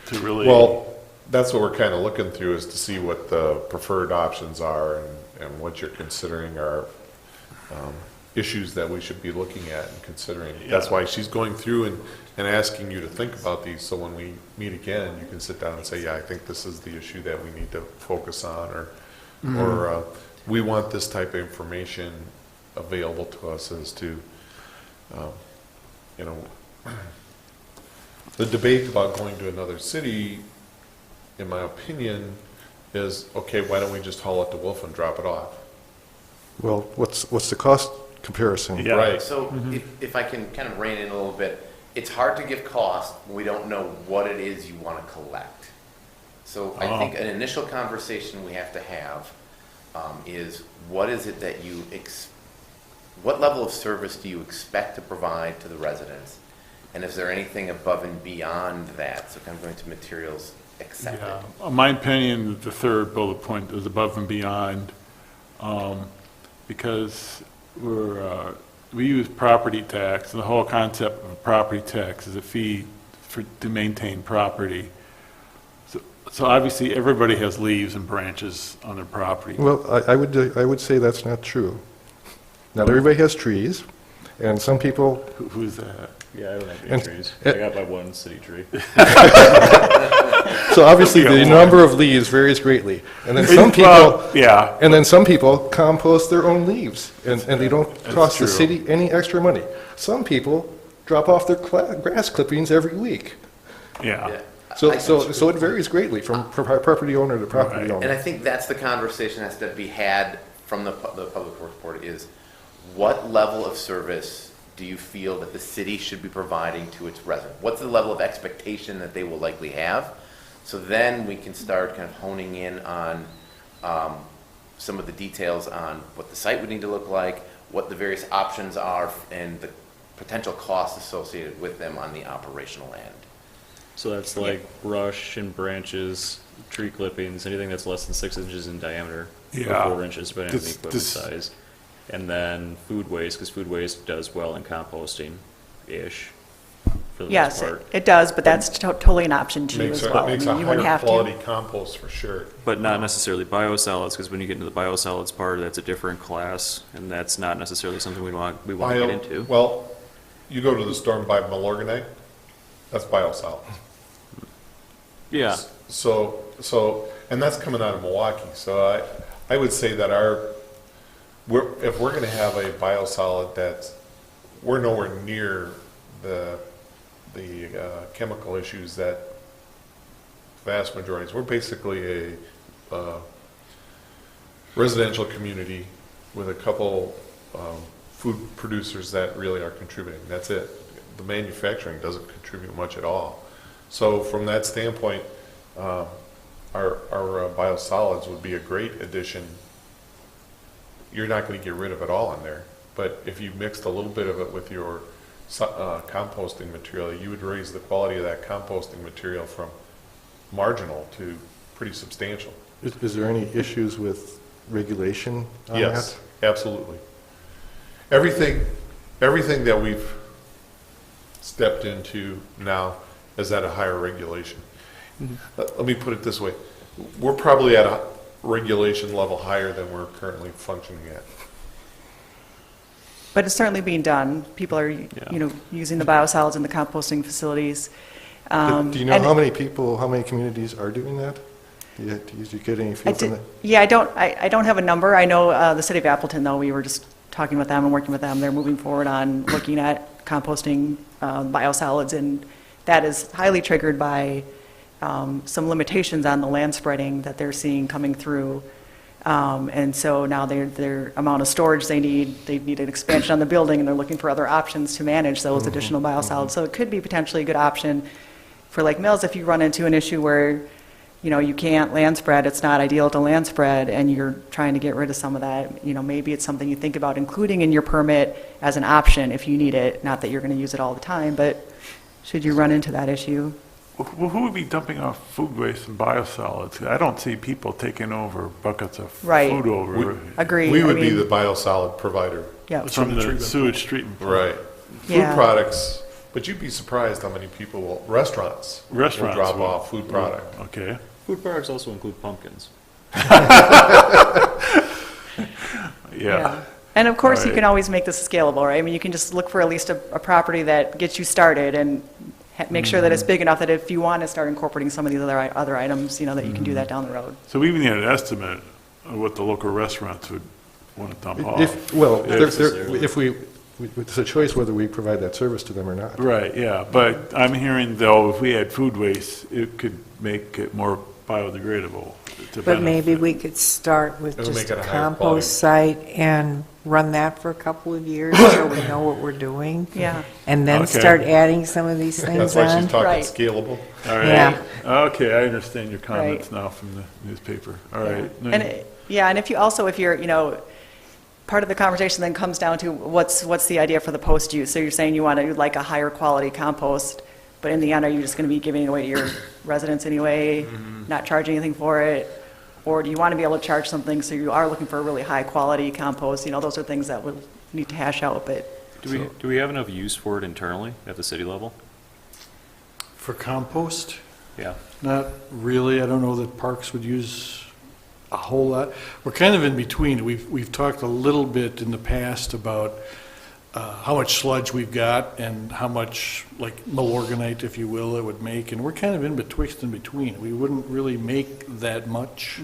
S1: To really.
S3: Well, that's what we're kind of looking through, is to see what the preferred options are and what you're considering are issues that we should be looking at and considering.
S1: Yeah.
S3: That's why she's going through and asking you to think about these, so when we meet again, you can sit down and say, yeah, I think this is the issue that we need to focus on, or we want this type of information available to us as to, the debate about going to another city, in my opinion, is, okay, why don't we just haul it to Wolf and drop it off?
S5: Well, what's the cost comparison?
S1: Yeah.
S3: Right.
S7: So if I can kind of rein in a little bit, it's hard to give cost when we don't know what it is you want to collect. So I think an initial conversation we have to have is, what is it that what level of service do you expect to provide to the residents? And is there anything above and beyond that? So kind of going to materials accepted.
S1: Yeah. In my opinion, the third bullet point is above and beyond, because we use property tax, and the whole concept of a property tax is a fee to maintain property. So obviously, everybody has leaves and branches on their property.
S5: Well, I would say that's not true. Not everybody has trees, and some people.
S1: Who's that?
S6: Yeah, I don't have any
S5: And-
S6: trees. I got my one city tree.
S5: So obviously, the number of leaves varies greatly, and then some people.
S1: Well, yeah.
S5: And then some people compost their own leaves, and they don't cost the
S1: true.
S5: city any extra money. Some people drop off their grass clippings every week.
S1: Yeah.
S7: Yeah.
S5: So
S7: I-
S5: it varies greatly from property owner to property
S1: Right.
S7: And I
S5: owner.
S7: think that's the conversation that has to be had from the Public Works Board, is what level of service do you feel that the city should be providing to its residents? What's the level of expectation that they will likely have? So then we can start kind of honing in on some of the details on what the site would need to look like, what the various options are, and the potential costs associated with them on the operational end.
S6: So that's like brush and branches, tree clippings, anything that's less than 6 inches in diameter,
S1: Yeah.
S6: or 4 inches, depending on the
S1: This-
S6: equipment
S1: this-
S6: size. And then food waste, because food waste does well in composting-ish. for the most
S11: Yes,
S6: part.
S11: it does, but that's totally an option too
S3: Makes
S11: as well. I
S3: makes
S11: mean,
S3: a
S11: you wouldn't
S3: higher
S11: have to.
S3: quality compost for sure.
S6: But not necessarily biosolids, because when you get into the biosolids part, that's a different class, and that's not necessarily something we want to get into.
S3: Well, you go to the store and buy Milorganite, that's biosolids.
S6: Yeah,
S3: So, and that's coming out of Milwaukee, so I would say that if we're gonna have a biosolid we're nowhere near the chemical issues that vast majorities, we're basically a residential community with a couple food producers that really are contributing, that's it. The manufacturing doesn't contribute much at all. So from that standpoint, our biosolids would be a great addition. You're not going to get rid of it all in there, but if you mixed a little bit of it with your composting material, you would raise the quality of that composting material from marginal to pretty substantial.
S5: Is there any issues with regulation on that?
S3: Yes, absolutely. Everything that we've stepped into now is at a higher regulation. Let me put it this way. We're probably at a regulation level higher than we're currently functioning at.
S11: But it's certainly being done. People are, using the biosolids in the composting facilities.
S5: Do you know
S11: and-
S5: how many people, how many communities are doing that? Do you get any feel from that?
S11: Yeah, I don't have a number. I know the city of Appleton, though, we were just talking with them and working with them. They're moving forward on looking at composting biosolids, and that is highly triggered by some limitations on the land spreading that they're seeing coming through. And so now their amount of storage they need an expansion on the building, and they're looking for other options to manage those additional biosolids. So it could be potentially a good option for Lake Mills if you run into an issue where, you can't land spread, it's not ideal to land spread, and you're trying to get rid of some of that. Maybe it's something you think about including in your permit as an option if you need it. Not that you're going to use it all the time, but should you run into that issue.
S1: Well, who would be dumping off food waste and biosolids? I don't see people taking over buckets of
S11: Right.
S1: food over.
S11: Agreed.
S3: We would
S11: I
S3: be
S11: mean,
S3: the biosolid provider.
S11: Yeah.
S1: From the sewage treatment.
S3: Right. Food
S11: Yeah.
S3: products, but you'd be surprised how many people restaurants will drop
S1: will-
S3: off food product.
S1: Okay.
S6: food products also include pumpkins.
S1: Yeah.
S11: And of course, you
S1: Right.
S11: can always make this scalable, right? I mean, you can just look for at least a property that gets you started and make sure that it's big enough that if you want to start incorporating some of these other items, that you can do that down the road.
S1: So we even need an estimate of what the local restaurants would want to dump off.
S5: It's a choice whether we provide that service to them or not.
S1: Right, yeah, but I'm hearing though, if we had food waste, it could make it more biodegradable to
S4: But maybe
S1: benefit.
S4: we could start with
S3: It'll
S4: just
S3: make it
S4: a
S3: a higher
S4: compost site and run that for a couple of years so we know what we're doing.
S11: Yeah.
S4: And then
S1: Okay.
S4: start adding some of these
S3: That's
S4: things
S3: why she's
S4: on.
S3: talking
S11: Right.
S3: scalable.
S1: All right.
S4: Yeah.
S1: Okay, I understand your comments now from the newspaper. All right.
S11: And if you're, part of the conversation then comes down to what's the idea for the post use? So you're saying you want to like a higher quality compost, but in the end, are you just going to be giving it away to your residents anyway, not charging anything for it? Or do you want to be able to charge something, so you are looking for a really high quality compost? Those are things that we'll need to hash out, but.
S6: Do we have enough use for it internally at the city level?
S9: For compost,
S6: Yeah.
S9: not really. I don't know that parks would use a whole lot. We're kind of in between. We've talked a little bit in the past about how much sludge we've got and how much, like, Milorganite, if you will, it would make, and we're kind of in betwixt and between. We wouldn't really make that much,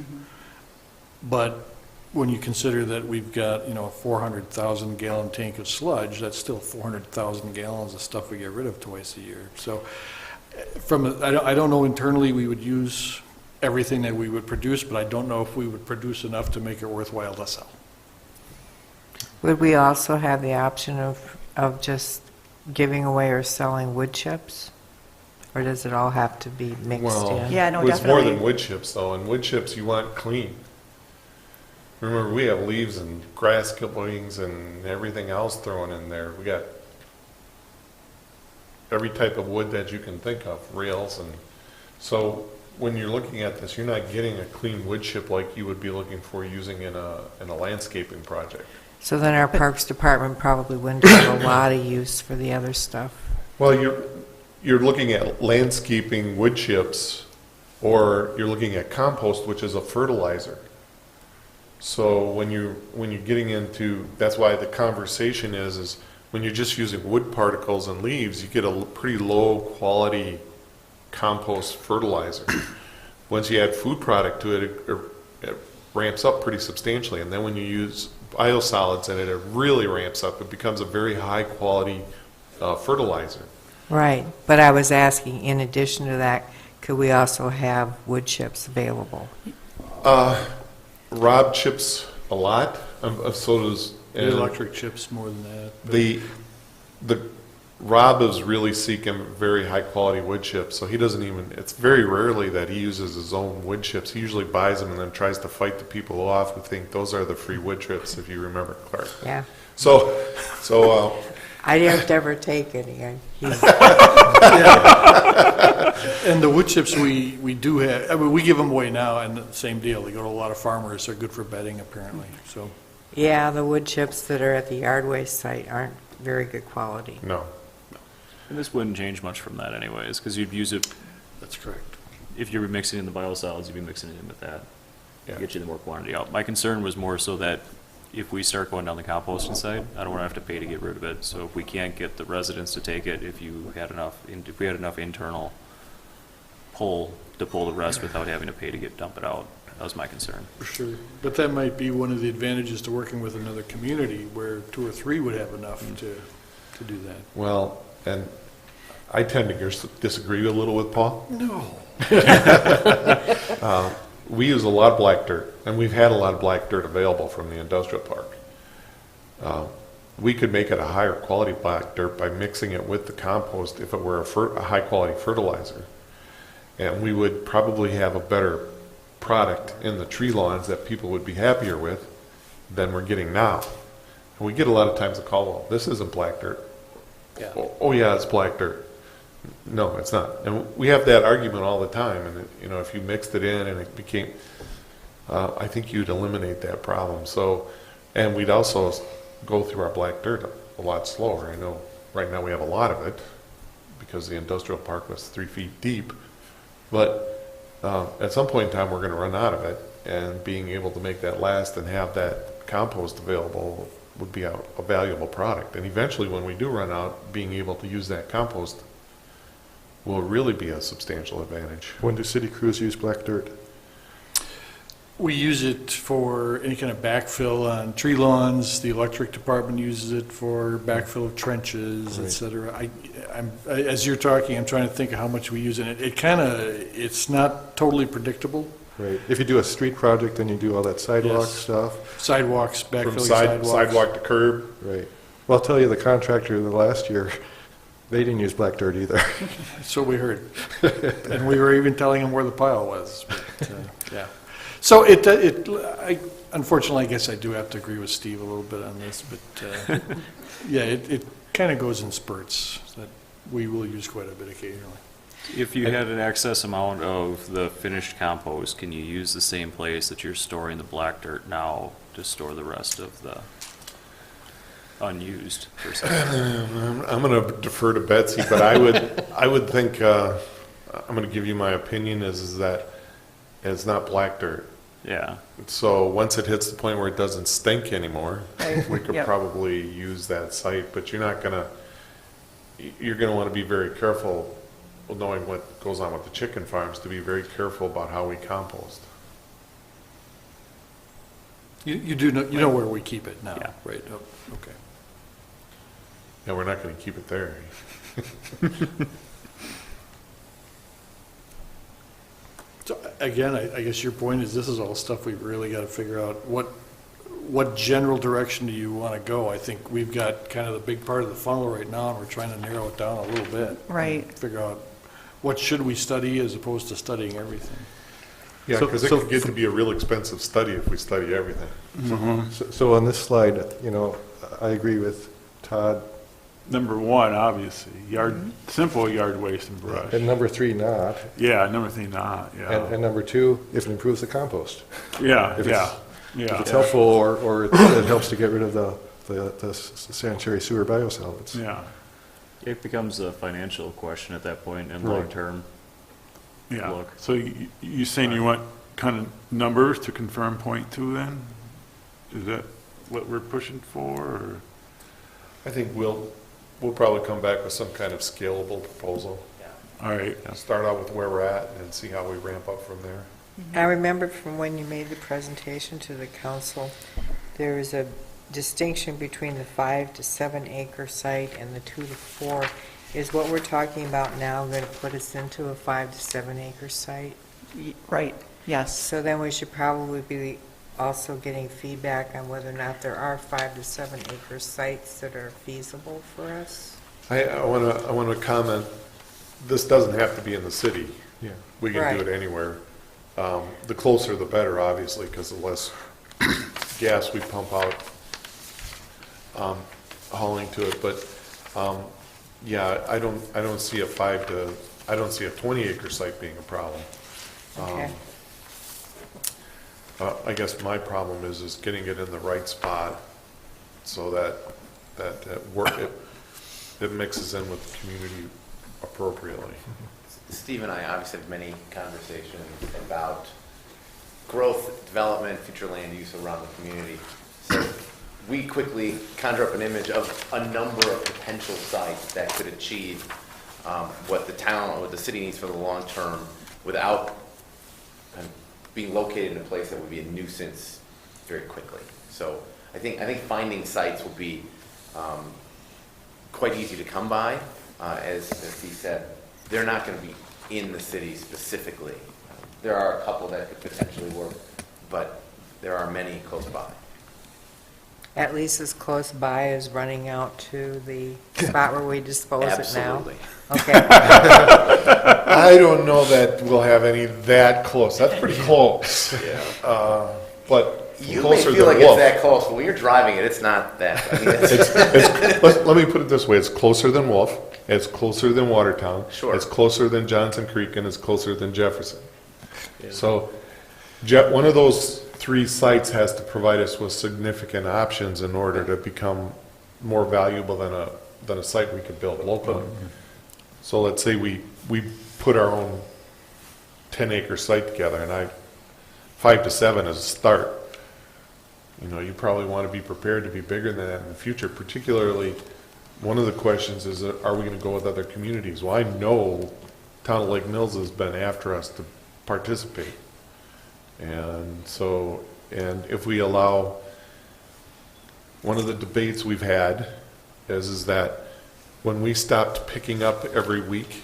S9: but when you consider that we've got, a 400,000 gallon tank of sludge, that's still 400,000 gallons of stuff we get rid of twice a year. So I don't know internally we would use everything that we would produce, but I don't know if we would produce enough to make it worthwhile to sell.
S4: Would we also have the option of just giving away or selling wood chips? Or does it all have to be mixed
S3: Well,
S4: in?
S11: Yeah, no,
S3: it's more
S11: definitely.
S3: than wood chips, though. And wood chips, you want clean. Remember, we have leaves and grass clippings and everything else thrown in there. We got every type of wood that you can think of, rails. And so when you're looking at this, you're not getting a clean wood chip like you would be looking for using in a landscaping project.
S4: So then our Parks Department probably wouldn't have a lot of use for the other stuff.
S3: Well, you're looking at landscaping wood chips, or you're looking at compost, which is a fertilizer. So when you're getting into, that's why the conversation is when you're just using wood particles and leaves, you get a pretty low quality compost fertilizer. Once you add food product to it, it ramps up pretty substantially. And then when you use biosolids in it, it really ramps up. It becomes a very high quality fertilizer.
S4: Right, but I was asking, in addition to that, could we also have wood chips available?
S3: Rob chips a lot, so does.
S9: The electric chips more than that.
S3: The Rob is really seeking very high quality wood chips, so he doesn't even, it's very rarely that he uses his own wood chips. He usually buys them and then tries to fight the people off who think those are the free wood chips, if you remember, Clark.
S4: Yeah.
S3: So
S4: I didn't ever take any.
S9: And the wood chips we do have, I mean, we give them away now, and the same deal. They go to a lot of farmers. They're good for bedding, apparently, so.
S4: Yeah, the wood chips that are at the yard waste site aren't very good quality.
S3: no.
S6: And this wouldn't change much from that anyways, because you'd use it,
S9: That's correct.
S6: if you were mixing in the biosolids, you'd be mixing it in with that.
S3: Yeah.
S6: Get you the more quantity out. My concern was more so that if we start going down the composting side, I don't want to have to pay to get rid of it. So if we can't get the residents to take it, if we had enough internal pull to pull the rest without having to pay to dump it out, that was my concern.
S9: For sure. But that might be one of the advantages to working with another community, where 2 or 3 would have enough to do that.
S3: Well, and I tend to disagree a little with Paul.
S9: No.
S3: We use a lot of black dirt, and we've had a lot of black dirt available from the industrial park. We could make it a higher quality black dirt by mixing it with the compost if it were a high quality fertilizer. And we would probably have a better product in the tree lawns that people would be happier with than we're getting now. And we get a lot of times a call, well, this isn't black dirt.
S9: Yeah.
S3: Oh yeah, it's black dirt. No, it's not. And we have that argument all the time. And if you mixed it in and it became, I think you'd eliminate that problem. So, and we'd also go through our black dirt a lot slower. I know right now we have a lot of it because the industrial park was 3 feet deep. But at some point in time, we're going to run out of it. And being able to make that last and have that compost available would be a valuable product. And eventually, when we do run out, being able to use that compost will really be a substantial advantage.
S5: When do city crews use black dirt?
S9: We use it for any kind of backfill on tree lawns. The electric department uses it for backfill of trenches, et
S5: Right.
S9: cetera. As you're talking, I'm trying to think of how much we use in it. It's not totally predictable.
S5: Right. If you do a street project, then you do all that sidewalk
S9: Yes.
S5: stuff.
S9: Sidewalks,
S3: From
S9: backfilling sidewalks.
S3: sidewalk to curb.
S5: Right. Well, I'll tell you, the contractor the last year, they didn't use black dirt either.
S9: That's what we heard. And we were even telling them where the pile was. But, yeah. So unfortunately, I guess I do have to agree with Steve a little bit on this, but yeah, it kind of goes in spurts that we will use quite a bit occasionally.
S6: If you had an excess amount of the finished compost, can you use the same place that you're storing the black dirt now to store the rest of the unused, per se?
S3: I'm going to defer to Betsy, but I would think, I'm going to give you my opinion is that it's not black dirt.
S6: Yeah.
S3: So once it hits the point where it doesn't stink anymore,
S11: Right.
S3: we could
S11: Yep.
S3: probably use that site, but you're going to want to be very careful, knowing what goes on with the chicken farms, to be very careful about how we compost.
S9: You do know, you know where we keep it now,
S6: Yeah.
S9: right? Oh, okay.
S3: And we're not going to keep it there.
S9: So again, I guess your point is this is all stuff we've really got to figure out. What general direction do you want to go? I think we've got kind of the big part of the funnel right now, and we're trying to narrow it down a little bit.
S11: Right.
S9: Figure out what should we study as opposed to studying everything.
S3: Yeah,
S5: So-
S3: because it
S5: so-
S3: could get to be a real expensive study if we study everything.
S5: So on this slide, I agree with Todd.
S1: Number 1, obviously, simple yard waste and brush.
S5: And number 3, not.
S1: Yeah, number 3, not, yeah.
S5: And number 2, if it improves the compost.
S1: Yeah,
S5: if
S1: yeah,
S5: If
S1: yeah,
S5: it's helpful or it helps to get rid of the sanitary sewer biosolids.
S1: yeah.
S6: It becomes a financial question at that point and
S3: Right.
S6: long-term.
S1: Yeah,
S6: Look.
S1: so you saying you want kind of numbers to confirm point two then? Is that what we're pushing for, or?
S3: I think we'll probably come back with some kind of scalable proposal.
S1: All right,
S3: Start out with where we're at and see how we ramp up from there.
S4: I remember from when you made the presentation to the council, there is a distinction between the 5 to 7 acre site and the 2 to 4. Is what we're talking about now going to put us into a 5 to 7 acre site?
S11: Right, yes.
S4: So then we should probably be also getting feedback on whether or not there are 5 to 7 acre sites that are feasible for us.
S3: I want to comment, this doesn't have to be in the city.
S5: Yeah.
S3: We can do
S4: Right.
S3: it anywhere. The closer the better, obviously, because the less gas we pump out hauling to it. But yeah, I don't see a 20 acre site being a problem.
S4: Okay.
S3: I guess my problem is getting it in the right spot so that it mixes in with the community appropriately.
S7: Steve and I obviously have many conversations about growth, development, future land use around the community. So we quickly conjure up an image of a number of potential sites that could achieve what the town or what the city needs for the long term without kind of being located in a place that would be a nuisance very quickly. So I think finding sites will be quite easy to come by. As Steve said, they're not going to be in the city specifically. There are a couple that could potentially work, but there are many close by.
S4: At least as close by as running out to the spot where we dispose it now?
S7: Absolutely.
S4: Okay.
S3: I don't know that we'll have any that close. That's pretty close.
S7: Yeah.
S3: But
S7: You may
S3: closer
S7: feel
S3: than
S7: like it's
S3: Wolf.
S7: that close, but when you're driving it, it's not that. I mean,
S3: Let me put it this way, it's closer than Wolf, it's closer than Watertown.
S7: Sure.
S3: It's closer than Johnson Creek, and it's closer than Jefferson.
S6: Yeah.
S3: So, one of those three sites has to provide us with significant options in order to become more valuable than a site we could build locally. So let's say we put our own 10-acre site together, and 5 to 7 is a start. You know, you probably want to be prepared to be bigger than that in the future. Particularly, one of the questions is, are we going to go with other communities? Well, I know Town of Lake Mills has been after us to participate. And so, and if we allow, one of the debates we've had is that when we stopped picking up every week,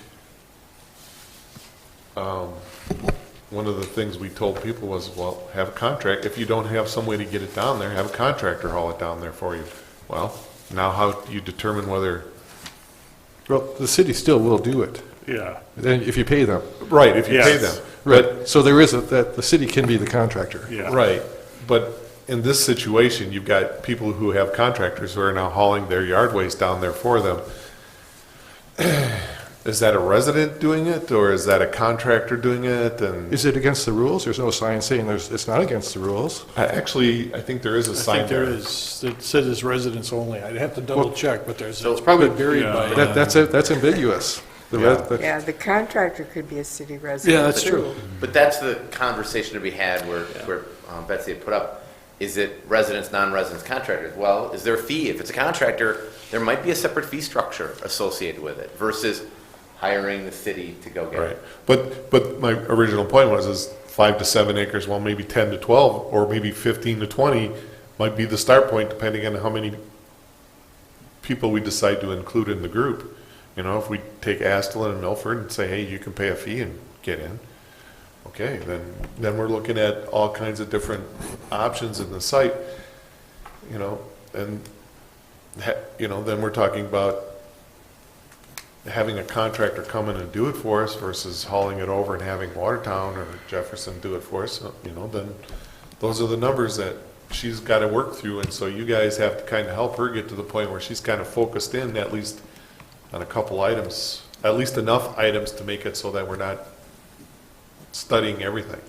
S3: one of the things we told people was, well, have a contract. If you don't have some way to get it down there, have a contractor haul it down there for you. Well, now how do you determine whether...
S5: Well, the city still will do it,
S1: yeah.
S5: then if you pay them.
S3: Right, if you pay
S1: Yes.
S3: them.
S5: Right, so there is that the city can be the contractor.
S1: Yeah.
S3: Right, but in this situation, you've got people who have contractors who are now hauling their yard waste down there for them. Is that a resident doing it, or is that a contractor doing it? And
S5: Is it against the rules? There's no sign saying it's not against the rules.
S3: actually, I think there is a
S9: I
S3: sign
S9: think there
S3: there.
S9: is, it says it's residents only. I'd have to double check, but
S7: So-
S9: it's probably varied
S1: Yeah.
S9: by.
S5: That's ambiguous.
S4: Yeah, the contractor could be a city resident.
S9: Yeah, that's
S4: too.
S9: true.
S7: But that's the conversation to be had where Betsy had put up, is it residents, non-residents, contractors? Well, is there a fee? If it's a contractor, there might be a separate fee structure associated with it versus hiring the city to go get
S3: Right,
S7: it.
S3: but my original point is 5 to 7 acres, well, maybe 10 to 12, or maybe 15 to 20 might be the start point, depending on how many people we decide to include in the group. You know, if we take Astle and Milford and say, hey, you can pay a fee and get in, okay, then we're looking at all kinds of different options in the site, you know, and, then we're talking about having a contractor come in and do it for us versus hauling it over and having Watertown or Jefferson do it for us, then those are the numbers that she's got to work through, and so you guys have to kind of help her get to the point where she's kind of focused in, at least on a couple items, at least enough items to make it so that we're not studying everything.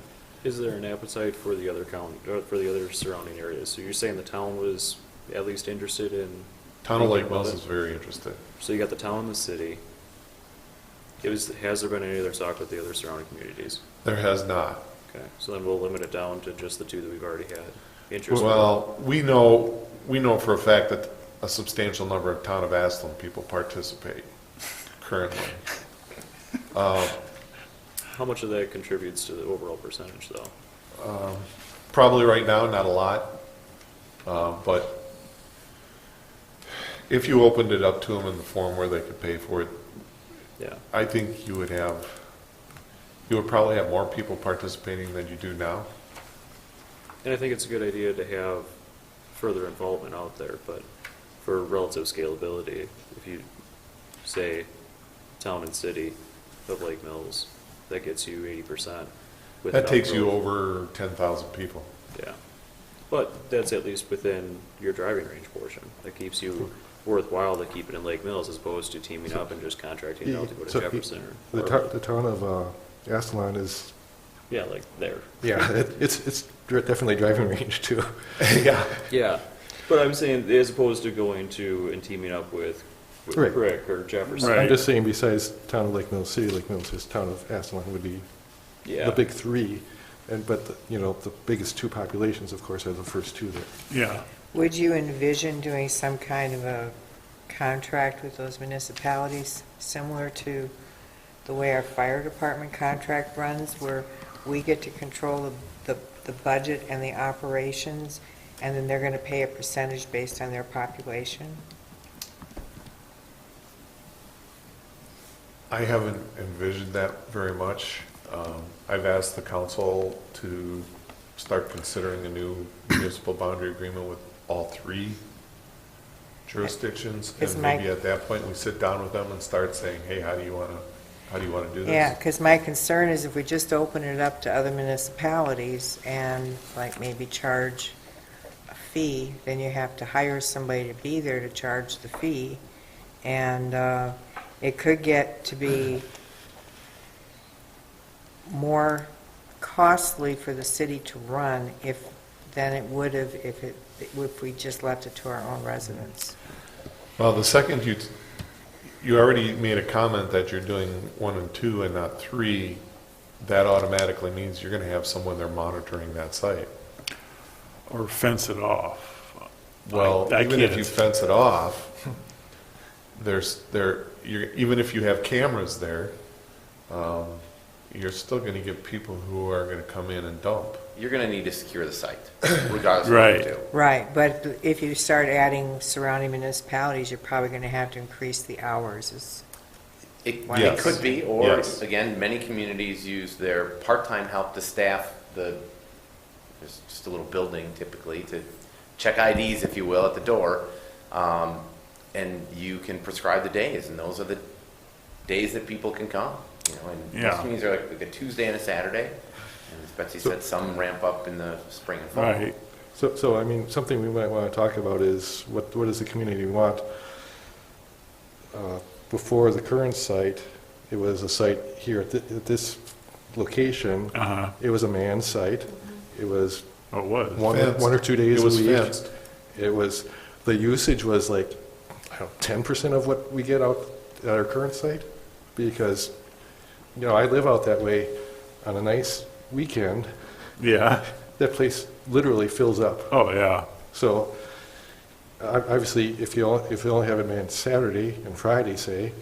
S6: Is there an appetite for the other county, or for the other surrounding areas? So you're saying the town was at least interested in
S3: Town of Lake Mills is very interested.
S6: So you got the town and the city. Has there been any other talk with the other surrounding communities?
S3: There has not.
S6: Okay, so then we'll limit it down to just the two that we've already had interest in.
S3: Well, we know for a fact that a substantial number of Town of Ashland people participate currently.
S6: How much of that contributes to the overall percentage, though?
S3: Probably right now, not a lot. But if you opened it up to them in the form where they could pay for it,
S6: Yeah.
S3: I think you would probably have more people participating than you do now.
S6: And I think it's a good idea to have further involvement out there, but for relative scalability, if you say town and city of Lake Mills, that gets you 80%.
S3: That takes you over 10,000 people.
S6: Yeah. But that's at least within your driving range portion. That keeps you worthwhile to keep it in Lake Mills as opposed to teaming up and just contracting out to go to
S5: So
S6: Jefferson or.
S5: The town of Ashland is,
S6: Yeah, like there.
S5: yeah, it's definitely driving range too.
S3: Yeah.
S6: Yeah. But I'm saying as opposed to going to and teaming up with
S5: Right.
S6: Crick or Jefferson.
S1: Right.
S5: I'm just saying besides town of Lake Mills, city of Lake Mills, is town of Ashland would be
S6: Yeah.
S5: the big three. But, the biggest two populations, of course, are the first two there.
S1: Yeah.
S4: Would you envision doing some kind of a contract with those municipalities, similar to the way our fire department contract runs, where we get to control the budget and the operations, and then they're going to pay a percentage based on their population?
S3: I haven't envisioned that very much. I've asked the council to start considering a new municipal boundary agreement with all three jurisdictions.
S4: Is
S3: And
S4: my-
S3: maybe at that point, we sit down with them and start saying, hey, how do you want to do this?
S4: Yeah, because my concern is if we just open it up to other municipalities and like maybe charge a fee, then you have to hire somebody to be there to charge the fee. And it could get to be more costly for the city to run than it would have if we just left it to our own residents.
S3: Well, the second you already made a comment that you're doing 1 and 2 and not 3, that automatically means you're going to have someone there monitoring that site.
S1: Or fence it off.
S3: Well,
S1: I
S3: even if
S1: can't-
S3: you fence it off, even if you have cameras there, you're still going to get people who are going to come in and dump.
S7: You're going to need to secure the site, regardless of
S1: Right.
S7: what you do.
S4: Right, but if you start adding surrounding municipalities, you're probably going to have to increase the hours.
S7: It
S3: Yes.
S7: could be, or,
S3: Yes.
S7: again, many communities use their part-time help to staff there's just a little building typically to check IDs, if you will, at the door. And you can prescribe the days, and those are the days that people can come. And
S1: Yeah.
S7: most communities are like a Tuesday and a Saturday. And as Betsy said, some ramp up in the spring and fall.
S1: Right.
S5: So I mean, something we might want to talk about is what does the community want? Before the current site, it was a site here at this location.
S1: Uh-huh.
S5: It was a manned site. It was
S1: Oh, it was.
S3: Fenced.
S5: 1 or 2 days
S3: It
S5: a
S3: was
S5: week.
S3: fenced.
S5: It was, the usage was like, I don't know, 10% of what we get out at our current site? Because, I live out that way on a nice weekend.
S1: Yeah.
S5: That place literally fills up.
S1: Oh, yeah.
S5: So, obviously, if you only have it manned Saturday and Friday, say,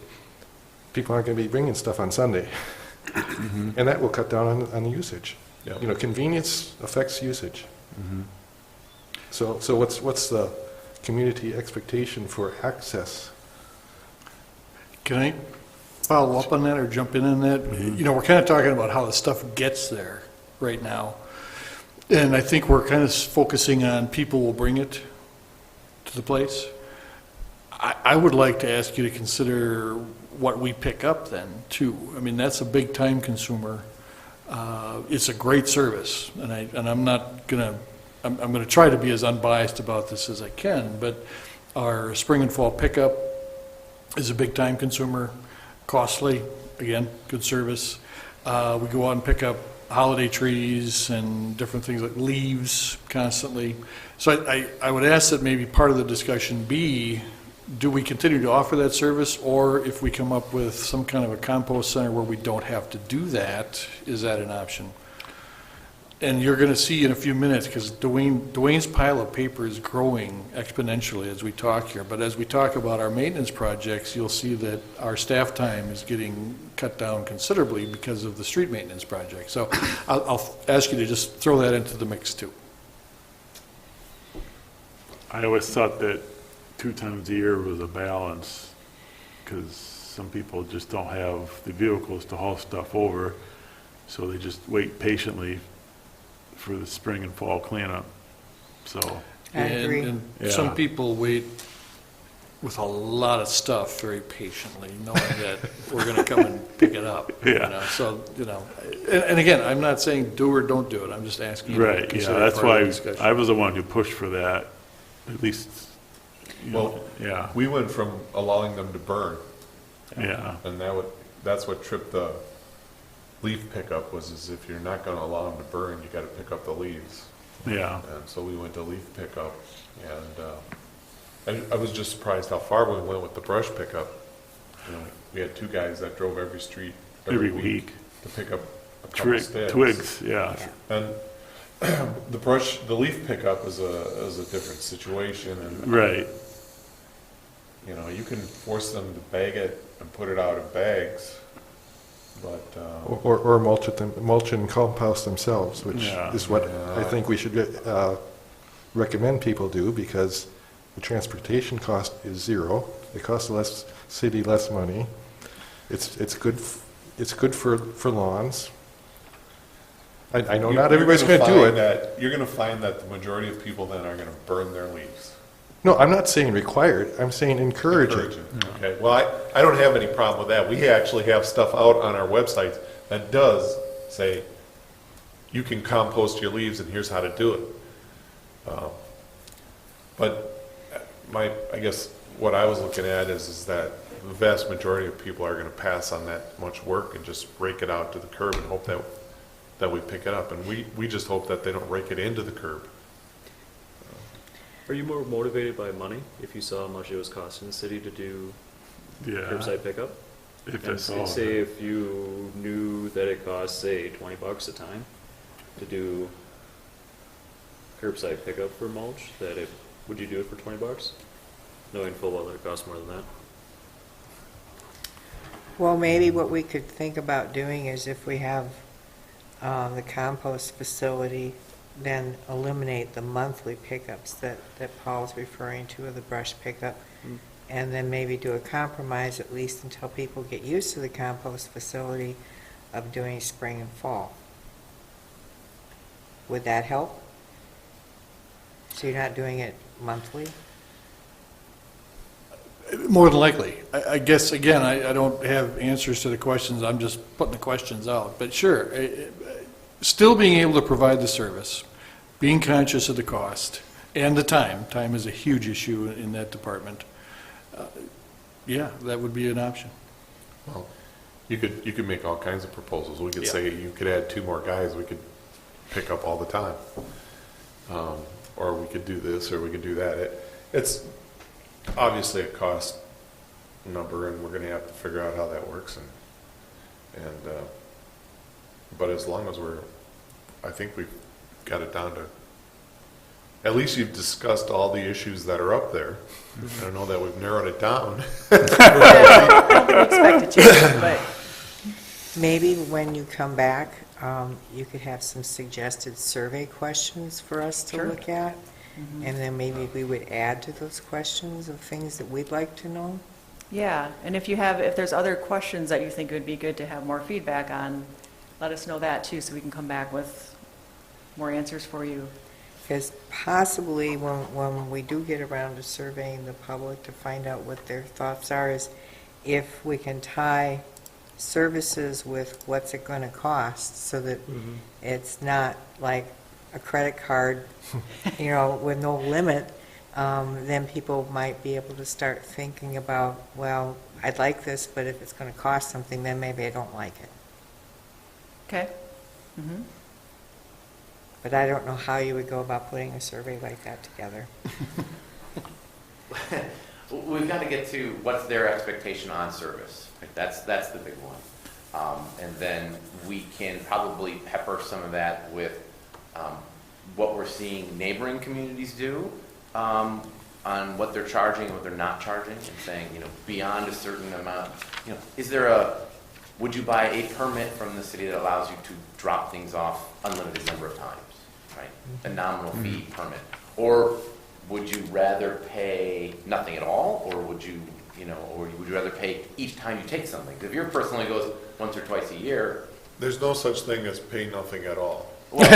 S5: people aren't going to be bringing stuff on Sunday. And that will cut down on the usage.
S3: Yep.
S5: Convenience affects usage. So what's the community expectation for access?
S9: Can I follow up on that or jump in on that? We're kind of talking about how the stuff gets there right now. And I think we're kind of focusing on people will bring it to the place. I would like to ask you to consider what we pick up then, too. I mean, that's a big time consumer. It's a great service, and I'm not gonna, I'm gonna try to be as unbiased about this as I can, but our spring and fall pickup is a big time consumer, costly, again, good service. We go out and pick up holiday trees and different things like leaves constantly. So I would ask that maybe part of the discussion be do we continue to offer that service, or if we come up with some kind of a compost center where we don't have to do that, is that an option? And you're going to see in a few minutes, because Dwayne's pile of paper is growing exponentially as we talk here, but as we talk about our maintenance projects, you'll see that our staff time is getting cut down considerably because of the street maintenance project. So I'll ask you to just throw that into the mix too.
S1: I always thought that 2 times a year was a balance, because some people just don't have the vehicles to haul stuff over, so they just wait patiently for the spring and fall cleanup, so.
S4: I agree.
S9: And
S1: Yeah.
S9: some people wait with a lot of stuff very patiently, knowing that we're going to come and pick it up. you
S1: Yeah.
S9: know. So, and again, I'm not saying do or don't do it, I'm just asking you to
S1: Right, yeah,
S9: consider
S1: that's
S9: part of
S1: why
S9: the discussion.
S1: I was the one who pushed for that, at least,
S3: Well,
S1: yeah,
S3: we went from allowing them to burn,
S1: yeah,
S3: and that's what tripped the leaf pickup was, is if you're not gonna allow them to burn, you gotta pick up the leaves.
S1: yeah.
S3: And so we went to leaf pickup, and I was just surprised how far we went with the brush pickup. We had 2 guys that drove every street every
S1: Every
S3: week
S1: week.
S3: to pick up a couple sticks.
S1: Twigs, yeah,
S3: And the leaf pickup is a different situation, and
S1: right,
S3: you can force them to bag it and put it out in bags, but
S5: Or mulch and compost themselves, which
S1: Yeah.
S5: is what
S3: Yeah.
S5: I think we should recommend people do, because the transportation cost is zero. It costs the city less money. It's good for lawns. I know not everybody's going to do it.
S3: You're going to find that the majority of people then are going to burn their leaves.
S5: No, I'm not saying required. I'm saying encourage it.
S3: Okay, well, I don't have any problem with that. We actually have stuff out on our website that does say, you can compost your leaves and here's how to do it. But I guess what I was looking at is that the vast majority of people are going to pass on that much work and just rake it out to the curb and hope that we pick it up. And we just hope that they don't rake it into the curb.
S6: Are you more motivated by money if you saw how much it was costing the city to do
S1: yeah.
S6: curbside pickup?
S1: If
S6: And
S1: that's all.
S6: say if you knew that it costs, say, $20 a time to do curbside pickup for mulch, would you do it for $20? Knowing full well that it costs more than that?
S4: Well, maybe what we could think about doing is if we have the compost facility, then eliminate the monthly pickups that Paul's referring to, of the brush pickup, and then maybe do a compromise, at least until people get used to the compost facility, of doing spring and fall. Would that help? So you're not doing it monthly?
S9: More than likely. I guess, again, I don't have answers to the questions, I'm just putting the questions out. But sure, still being able to provide the service, being conscious of the cost, and the time. Time is a huge issue in that department. Yeah, that would be an option.
S3: Well, you could make all kinds of proposals. We could
S9: Yeah.
S3: say you could add 2 more guys, we could pick up all the time. Or we could do this, or we could do that. It's obviously a cost number, and we're gonna have to figure out how that works, but as long as I think we've got it down to, at least you've discussed all the issues that are up there. I don't know that we've narrowed it down.
S11: I don't think we expect it to, but
S4: Maybe when you come back, you could have some suggested survey questions for us to
S11: Sure.
S4: look at. And then maybe we would add to those questions of things that we'd like to know.
S11: yeah, and if there's other questions that you think would be good to have more feedback on, let us know that too, so we can come back with more answers for you.
S4: Because possibly when we do get around to surveying the public to find out what their thoughts are, is if we can tie services with what's it going to cost, so that it's not like a credit card, with no limit, then people might be able to start thinking about, well, I'd like this, but if it's going to cost something, then maybe I don't like it.
S11: Okay? Mm-hmm.
S4: But I don't know how you would go about putting a survey like that together.
S7: We've got to get to what's their expectation on service. Right? That's the big one. And then we can probably pepper some of that with what we're seeing neighboring communities do on what they're charging and what they're not charging, and saying, beyond a certain amount, would you buy a permit from the city that allows you to drop things off unlimited number of times, right? A nominal fee permit. Or would you rather pay nothing at all, or would you rather pay each time you take something? 'Cause if your person only goes once or twice a year,
S3: There's no such thing as pay nothing at all.
S7: well,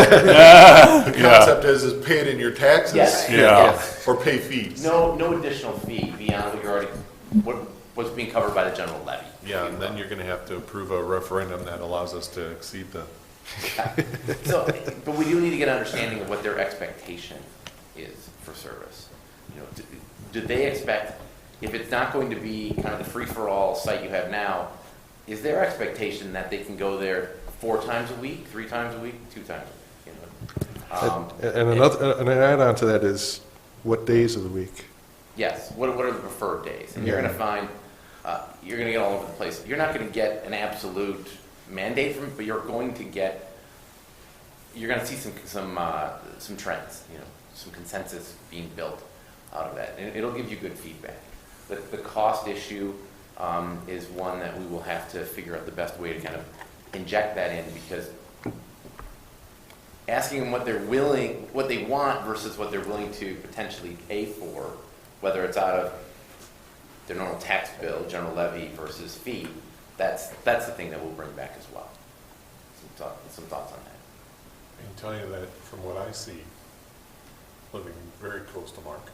S3: The concept is pay it in your taxes.
S7: yes,
S1: Yeah.
S7: yes.
S3: Or pay fees.
S7: No additional fee beyond what's being covered by the general levy.
S3: Yeah, and then you're gonna have to approve a referendum that allows us to exceed the,
S7: So, but we do need to get an understanding of what their expectation is for service. Do they expect, if it's not going to be kind of the free-for-all site you have now, is their expectation that they can go there 4 times a week, 3 times a week, 2 times a week?
S5: And an add-on to that is, what days of the week?
S7: Yes, what are the preferred days? And you're
S5: Yeah.
S7: going to find, you're going to get all over the place. You're not going to get an absolute mandate from it, but you're going to see some trends, some consensus being built out of that. And it'll give you good feedback. The cost issue is one that we will have to figure out the best way to kind of inject that in, because asking them what they want versus what they're willing to potentially pay for, whether it's out of their normal tax bill, general levy versus fee, that's the thing that we'll bring back as well. Some thoughts on that.
S3: I can tell you that from what I see, living very close to Mark,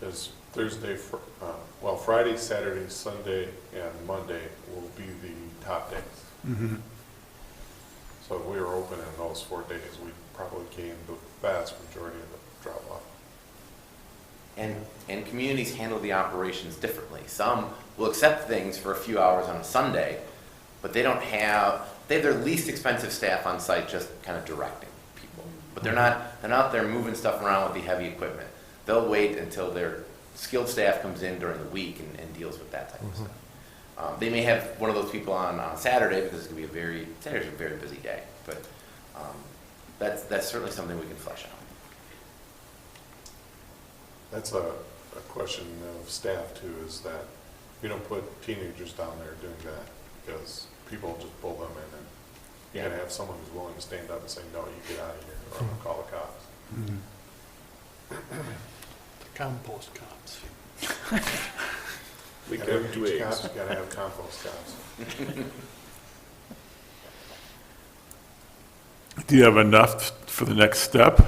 S3: is Friday, Saturday, Sunday, and Monday will be the top days.
S1: Mm-hmm.
S3: So if we were open in those 4 days, we'd probably gain the vast majority of the drop-off.
S7: And communities handle the operations differently. Some will accept things for a few hours on a Sunday, but they have their least expensive staff on site just kind of directing people. But they're not there moving stuff around with the heavy equipment. They'll wait until their skilled staff comes in during the week and deals with that type of stuff. They may have one of those people on Saturday, because it's going to be Saturday's a very busy day. But that's certainly something we can flesh out.
S3: That's a question of staff too, is that you don't put teenagers down there doing that, because people just pull them in, and you gotta have someone who's willing to stand up and say, no, you get out of here, or I'm gonna call the cops.
S9: The compost cops.
S10: We
S3: Gotta
S10: got
S3: have
S10: twigs.
S3: cops, you gotta have compost cops.
S1: Do you have enough for the next step?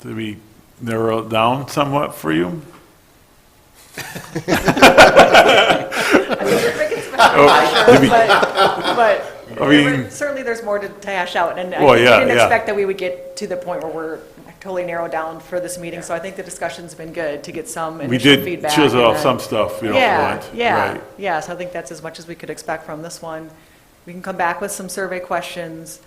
S1: Did we narrow it down somewhat for you? Did we-
S11: But
S1: I mean,
S11: certainly there's more to hash out, and
S1: Well,
S11: I
S1: yeah,
S11: didn't
S1: yeah.
S11: expect that we would get to the point where we're totally narrowed down for this meeting, so I think the discussion's been good to get some
S1: we
S11: initial
S1: did
S11: feedback.
S1: chisel
S11: and
S1: off
S11: then-
S1: some stuff we don't
S11: Yeah,
S1: want.
S11: yeah,
S1: Right.
S11: yeah, so I think that's as much as we could expect from this one. We can come back with some survey questions,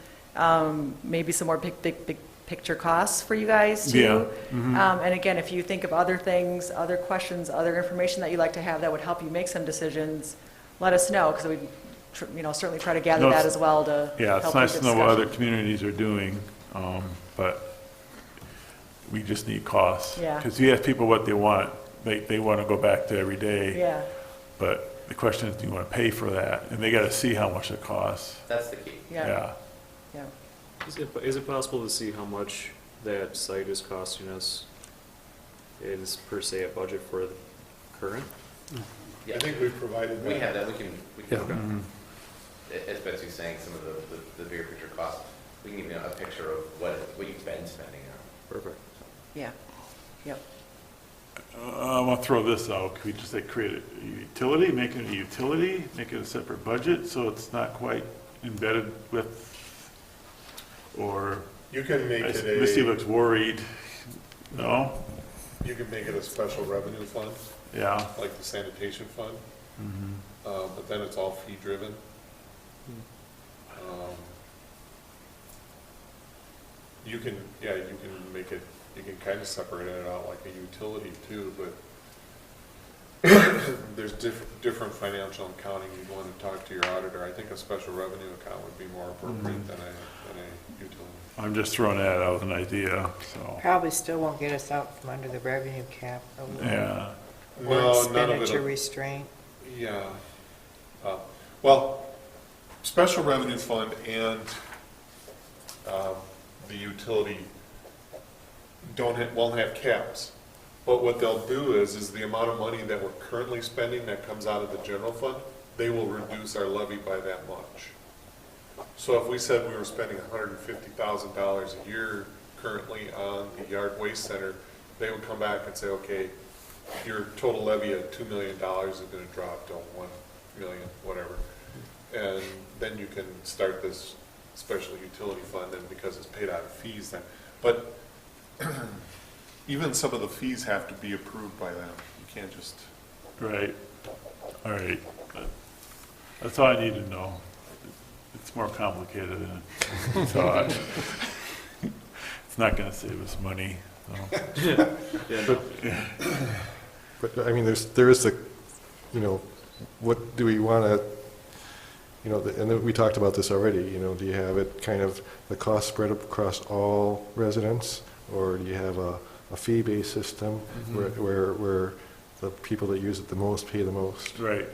S11: maybe some more big picture costs for you guys too.
S1: Yeah,
S11: And again, if you think of other things, other questions, other information that you'd like to have that would help you make some decisions, let us know, because we'd certainly try to gather
S1: No,
S11: that
S1: it's-
S11: as well to
S1: Yeah, it's
S11: help
S1: nice
S11: with
S1: to know what other
S11: discussion.
S1: communities are doing, but we just need costs.
S11: Yeah.
S1: Because you ask people what they want, they want to go back to every day.
S11: Yeah,
S1: But the question is, do you want to pay for that? And they got to see how much it costs.
S7: That's the key.
S11: yeah, yeah.
S6: Is it possible to see how much that site is costing us? Is per se a budget for the current?
S7: Yeah.
S3: I think we've provided that.
S7: We have that. We can
S1: Mhm.
S7: as Betsy's saying, some of the bigger picture costs, we can give you a picture of what you've been spending on.
S6: Perfect.
S11: Yeah, yep.
S1: I want to throw this out. Could we just create a utility, make it a utility, make it a separate budget, so it's not quite embedded with, or,
S3: You can make it
S1: Misty
S3: a,
S1: looks worried. No?
S3: you can make it a special revenue fund,
S1: Yeah.
S3: like the sanitation fund,
S1: Mhm.
S3: but then it's all fee driven. You can make it, you can kind of separate it out like a utility too, but there's different financial accounting, you'd want to talk to your auditor. I think a special revenue account would be more appropriate than a utility.
S1: I'm just throwing that out as an idea, so,
S4: Probably still won't get us out from under the revenue cap.
S1: yeah.
S4: Or
S3: No, none of
S4: expenditure
S3: it.
S4: restraint.
S3: Yeah. Well, special revenue fund and the utility won't have caps. But what they'll do is the amount of money that we're currently spending that comes out of the general fund, they will reduce our levy by that much. So if we said we were spending $150,000 a year currently on the yard waste center, they would come back and say, okay, your total levy of $2 million is going to drop to $1 million, whatever. And then you can start this special utility fund, and because it's paid out of fees then. But even some of the fees have to be approved by them. You can't just...
S1: Right, all right. That's all I need to know. It's more complicated than I thought. It's not gonna save us money, so.
S5: But, I mean, there is the, you know, what do we want to, you know, and then we talked about this already, you know, do you have it kind of the cost spread across all residents, or do you have a fee-based system where the people that use it the most pay the most?
S1: Right.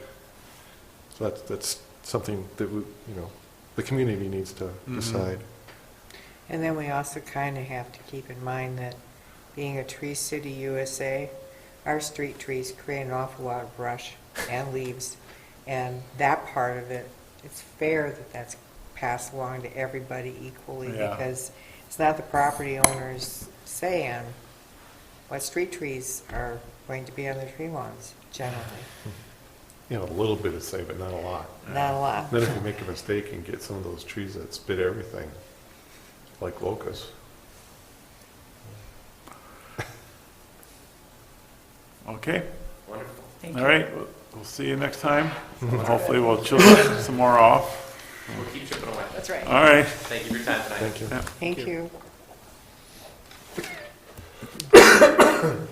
S5: So that's something that we, you know, the community needs to decide.
S4: And then we also kind of have to keep in mind that being a Tree City USA, our street trees create an awful lot of brush and leaves. And that part of it, it's fair that that's passed along to everybody equally,
S1: Yeah.
S4: because it's not the property owner's say on what street trees are going to be on their tree lawns, generally.
S3: You know, a little bit of say, but not a lot.
S4: Not a lot.
S3: Then if you make a mistake and get some of those trees that spit everything, like locusts.
S1: Okay,
S7: Wonderful.
S11: Thank
S1: all
S11: you.
S1: right, we'll see you next time. Hopefully we'll chill some more off.
S7: We'll keep chipping away.
S11: That's right.
S1: All right.
S7: Thank you for your time tonight.
S5: Thank you.
S4: Thank you.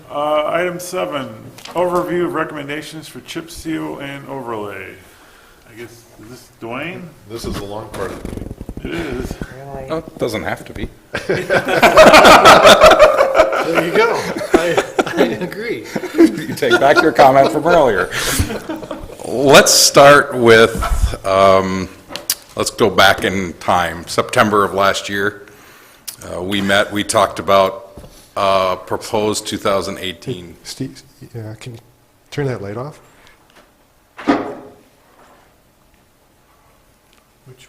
S1: Item 7, overview of recommendations for chip seal and overlay. I guess, is this Dwayne?
S3: This is the long part of the meeting.
S1: It is.
S4: Really.
S10: Oh, it doesn't have to be.
S5: There you go. I agree.
S10: You take back your comment from earlier. Let's start with, let's go back in time. September of last year, we met, we talked about proposed 2018.
S5: Steve, can you turn that light off?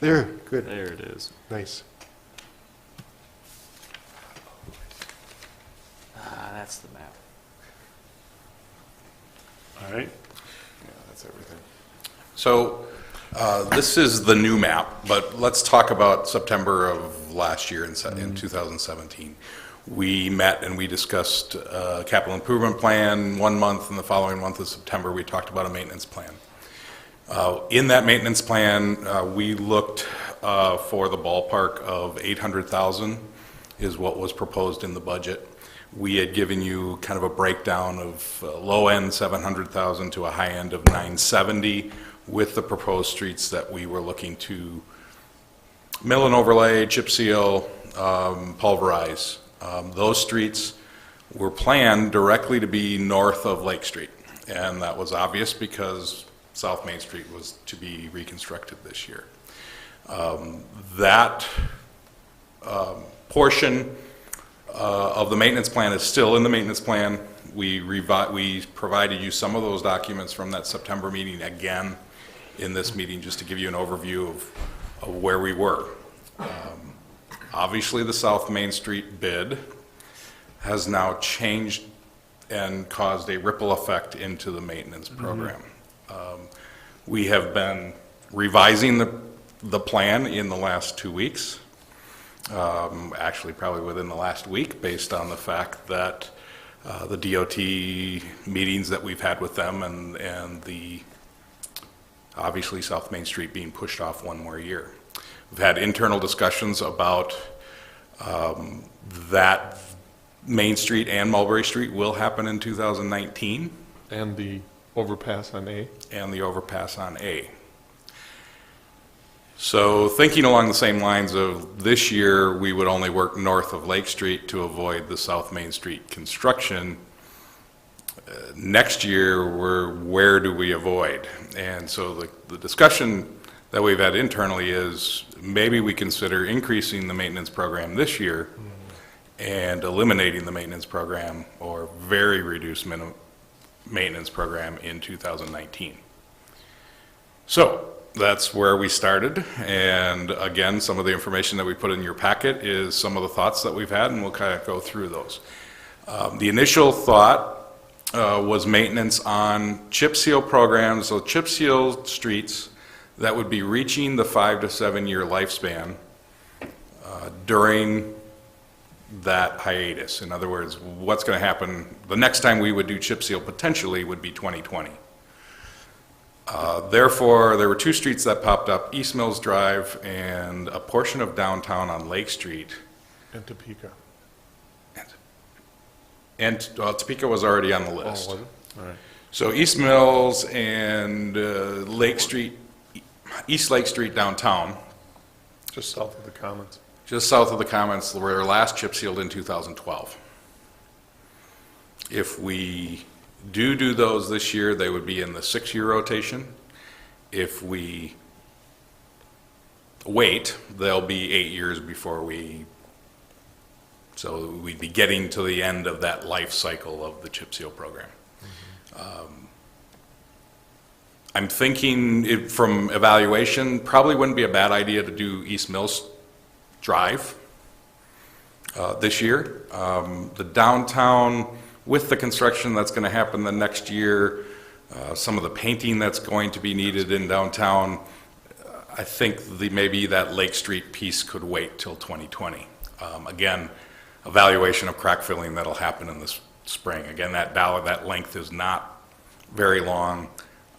S5: There, good,
S6: There it is.
S5: nice.
S6: That's the map.
S1: All right.
S3: Yeah, that's everything.
S10: So this is the new map, but let's talk about September of last year in 2017. We met and we discussed capital improvement plan 1 month, and the following month of September, we talked about a maintenance plan. In that maintenance plan, we looked for the ballpark of 800,000 is what was proposed in the budget. We had given you kind of a breakdown of low end 700,000 to a high end of 970 with the proposed streets that we were looking to mill and overlay, chip seal, pulverize. Those streets were planned directly to be north of Lake Street, and that was obvious because South Main Street was to be reconstructed this year. That portion of the maintenance plan is still in the maintenance plan. We provided you some of those documents from that September meeting again in this meeting just to give you an overview of where we were. Obviously, the South Main Street bid has now changed and caused a ripple effect into the maintenance program. We have been revising the plan in the last 2 weeks, actually probably within the last week, based on the fact that the DOT meetings that we've had with them and the obviously South Main Street being pushed off 1 more year. We've had internal discussions about that Main Street and Mulberry Street will happen in 2019.
S3: And the Overpass on A.
S10: and the overpass on A. So thinking along the same lines of this year, we would only work north of Lake Street to avoid the South Main Street construction. Next year, where do we avoid? And so the discussion that we've had internally is maybe we consider increasing the maintenance program this year and eliminating the maintenance program or very reduced maintenance program in 2019. So that's where we started. And again, some of the information that we put in your packet is some of the thoughts that we've had, and we'll kind of go through those. The initial thought was maintenance on chip seal programs, so chip seal streets that would be reaching the 5 to 7 year lifespan during that hiatus. In other words, what's going to happen, the next time we would do chip seal potentially would be 2020. Therefore, there were two streets that popped up, East Mills Drive and a portion of downtown on Lake Street.
S3: And Topeka.
S10: And Topeka was already on the list.
S3: Oh, was it? All right.
S10: So East Mills and Lake Street, East Lake Street downtown,
S3: Just south of the Commons.
S10: just south of the Commons, were last chip sealed in 2012. If we do those this year, they would be in the 6-year rotation. If we wait, they'll be 8 years before so we'd be getting to the end of that life cycle of the chip seal program. I'm thinking from evaluation, probably wouldn't be a bad idea to do East Mills Drive this year. The downtown, with the construction that's going to happen the next year, some of the painting that's going to be needed in downtown, I think maybe that Lake Street piece could wait till 2020. Again, evaluation of crack filling that'll happen in the spring. Again, that length is not very long.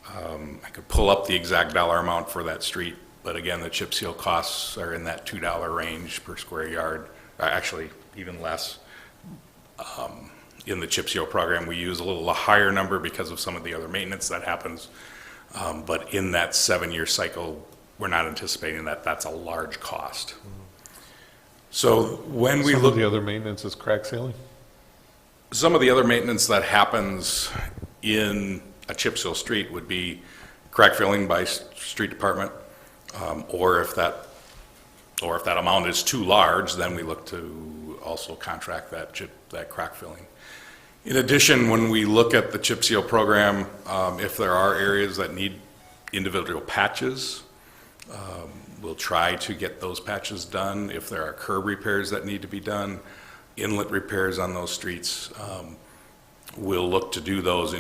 S10: I could pull up the exact dollar amount for that street, but again, the chip seal costs are in that $2 range per square yard, actually even less. In the chip seal program, we use a little higher number because of some of the other maintenance that happens. But in that 7-year cycle, we're not anticipating that that's a large cost. So when we
S3: Some
S10: look,
S3: of the other maintenance is crack sealing?
S10: some of the other maintenance that happens in a chip seal street would be crack filling by street department, or if that amount is too large, then we look to also contract that crack filling. In addition, when we look at the chip seal program, if there are areas that need individual patches, we'll try to get those patches done. If there are curb repairs that need to be done, inlet repairs on those streets, we'll look to do those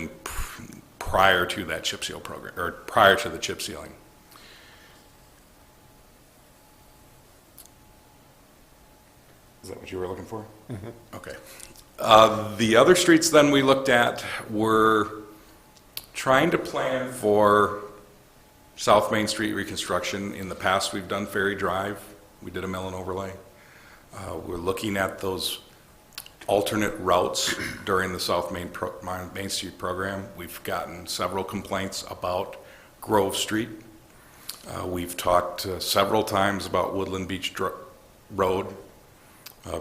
S10: prior to that chip seal program, or prior to the chip sealing. Is that what you were looking for? Mm-hmm. Okay. The other streets then we looked at were trying to plan for South Main Street reconstruction. In the past, we've done Ferry Drive. We did a mill and overlay. We're looking at those alternate routes during the South Main Street program. We've gotten several complaints about Grove Street. We've talked several times about Woodland Beach Road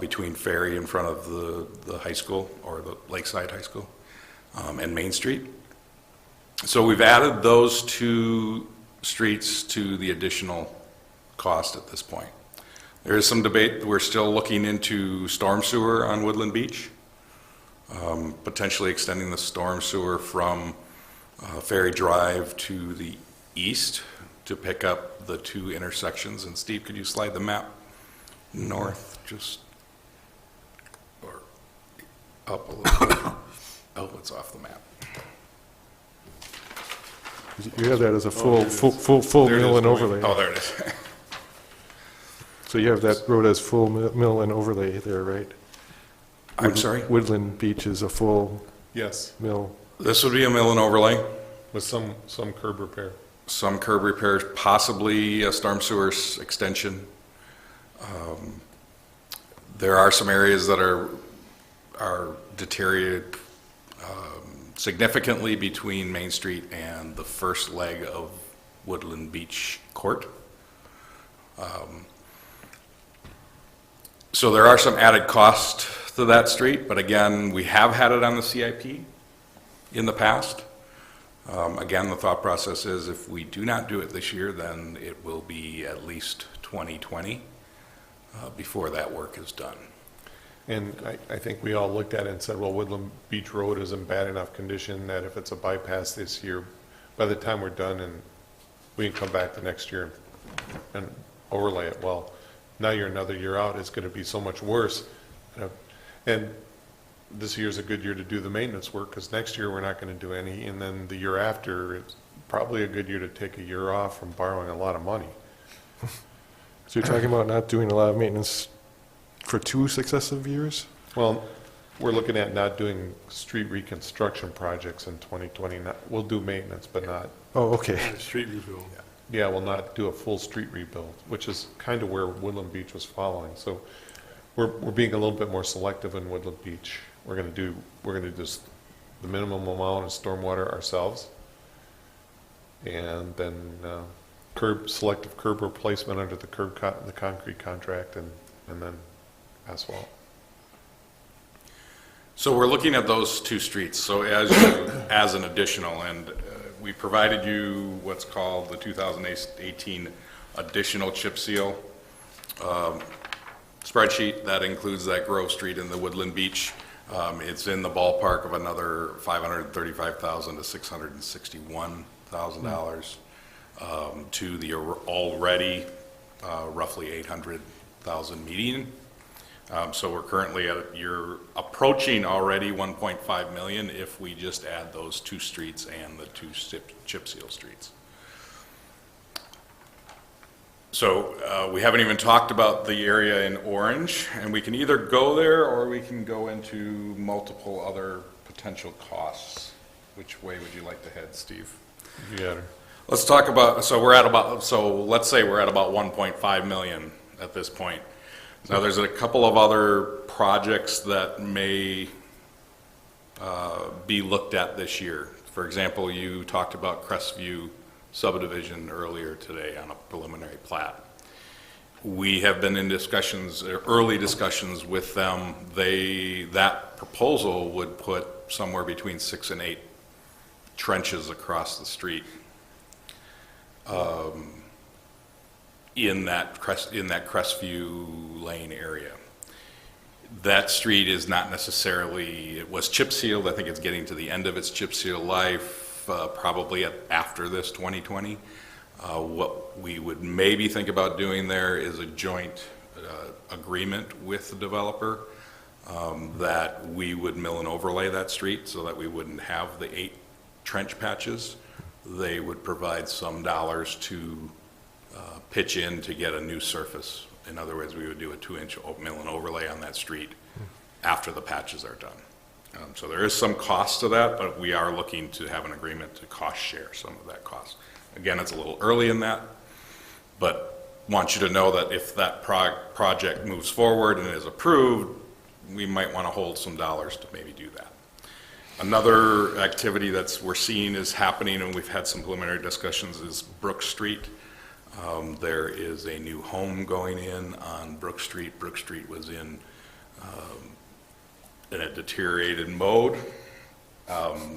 S10: between Ferry in front of the high school, or the Lakeside High School, and Main Street. So we've added those two streets to the additional cost at this point. There is some debate. We're still looking into storm sewer on Woodland Beach, potentially extending the storm sewer from Ferry Drive to the east to pick up the two intersections. And Steve, could you slide the map north just, or up a little bit? Oh, it's off the map.
S5: You have that as a full
S10: There it
S5: mill
S10: is.
S5: and overlay.
S10: Oh, there it is.
S5: So you have that road as full mill and overlay there, right?
S10: I'm sorry?
S5: Woodland Beach is a full
S3: Yes,
S5: mill.
S10: This would be a mill and overlay.
S3: with some curb repair.
S10: Some curb repairs, possibly a storm sewer extension. There are some areas that are deteriorated, significantly between Main Street and the first leg of Woodland Beach Court. So there are some added costs to that street, but again, we have had it on the CIP in the past. Again, the thought process is if we do not do it this year, then it will be at least 2020 before that work is done.
S3: And I think we all looked at it and said, well, Woodland Beach Road is in bad enough condition that if it's a bypass this year, by the time we're done and we can come back the next year and overlay it, well, now you're another year out, it's going to be so much worse. And this year's a good year to do the maintenance work, because next year we're not going to do any, and then the year after, it's probably a good year to take a year off from borrowing a lot of money.
S5: So you're talking about not doing a lot of maintenance for 2 successive years?
S3: Well, we're looking at not doing street reconstruction projects in 2020. We'll do maintenance, but not,
S5: Oh, okay.
S1: Street rebuild.
S3: yeah, we'll not do a full street rebuild, which is kind of where Woodland Beach was following. So we're being a little bit more selective in Woodland Beach. We're going to do just the minimum amount of stormwater ourselves, and then selective curb replacement under the the concrete contract, and then asphalt.
S10: So we're looking at those 2 streets, so as an additional, and we provided you what's called the 2018 additional chip seal spreadsheet. That includes that Grove Street and the Woodland Beach. It's in the ballpark of another $535,000 to $661,000 to the already roughly 800,000 median. So we're currently you're approaching already 1.5 million if we just add those 2 streets and the 2 chip seal streets. So we haven't even talked about the area in orange, and we can either go there or we can go into multiple other potential costs. Which way would you like to head, Steve?
S3: Yeah.
S10: Let's talk about, let's say we're at about 1.5 million at this point. Now, there's a couple of other projects that may be looked at this year. For example, you talked about Crestview subdivision earlier today on a preliminary plat. We have been in discussions, early discussions with them. That proposal would put somewhere between 6 and 8 trenches across the street in that Crestview Lane area. That street is not necessarily, it was chip sealed. I think it's getting to the end of its chip seal life, probably after this 2020. What we would maybe think about doing there is a joint agreement with the developer that we would mill and overlay that street so that we wouldn't have the 8 trench patches. They would provide some dollars to pitch in to get a new surface. In other words, we would do a 2-inch mill and overlay on that street after the patches are done. So there is some cost to that, but we are looking to have an agreement to cost share some of that cost. Again, it's a little early in that, but want you to know that if that project moves forward and is approved, we might want to hold some dollars to maybe do that. Another activity we're seeing is happening, and we've had some preliminary discussions, is Brook Street. There is a new home going in on Brook Street. Brook Street was in a deteriorated mode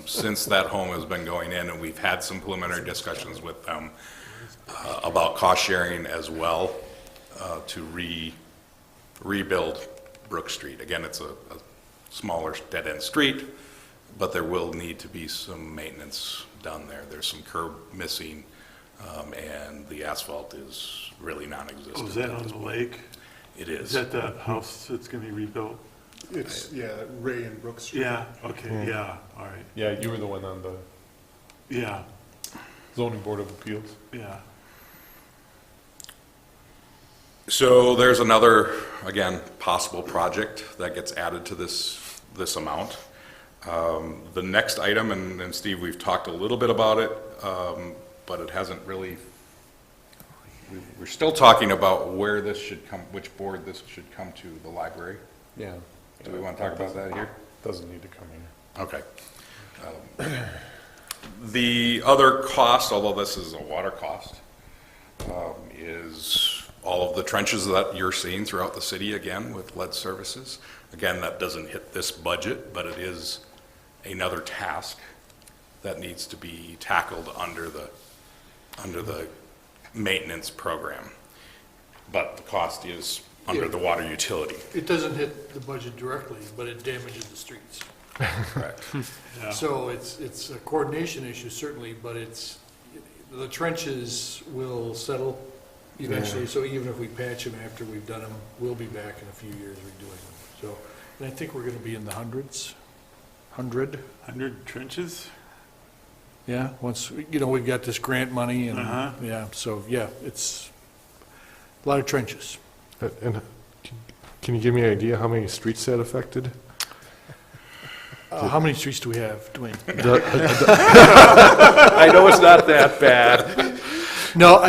S10: since that home has been going in, and we've had some preliminary discussions with them about cost sharing as well to rebuild Brook Street. Again, it's a smaller dead-end street, but there will need to be some maintenance done there. There's some curb missing, and the asphalt is really non-existent.
S1: Oh, is that on the lake?
S10: It is.
S1: Is that the house that's going to be rebuilt?
S8: It's, yeah, Ray and Brook Street.
S1: Yeah, okay, yeah, all right,
S3: Yeah, you were the one on the
S1: yeah,
S3: zoning board of appeals.
S1: yeah.
S10: So there's another, again, possible project that gets added to this amount. The next item, and Steve, we've talked a little bit about it, but it hasn't really, we're still talking about where this should come, which board this should come to, the library.
S3: Yeah.
S10: Do we want to talk about that here?
S3: Doesn't need to come here.
S10: Okay. The other cost, although this is a water cost, is all of the trenches that you're seeing throughout the city, again, with lead services. Again, that doesn't hit this budget, but it is another task that needs to be tackled under the maintenance program. But the cost is under the water utility.
S9: It doesn't hit the budget directly, but it damages the streets.
S10: Correct.
S9: So it's a coordination issue certainly, but the trenches will settle eventually. So even if we patch them after we've done them, we'll be back in a few years redoing them. So, and I think we're going to be in the hundreds, 100.
S1: 100 trenches?
S9: Yeah, once, we've got this grant money and,
S1: Uh-huh.
S9: yeah, so, yeah, it's a lot of trenches.
S5: And can you give me an idea how many streets that affected?
S9: How many streets do we have, Dwayne?
S3: I know it's not that bad.
S9: No,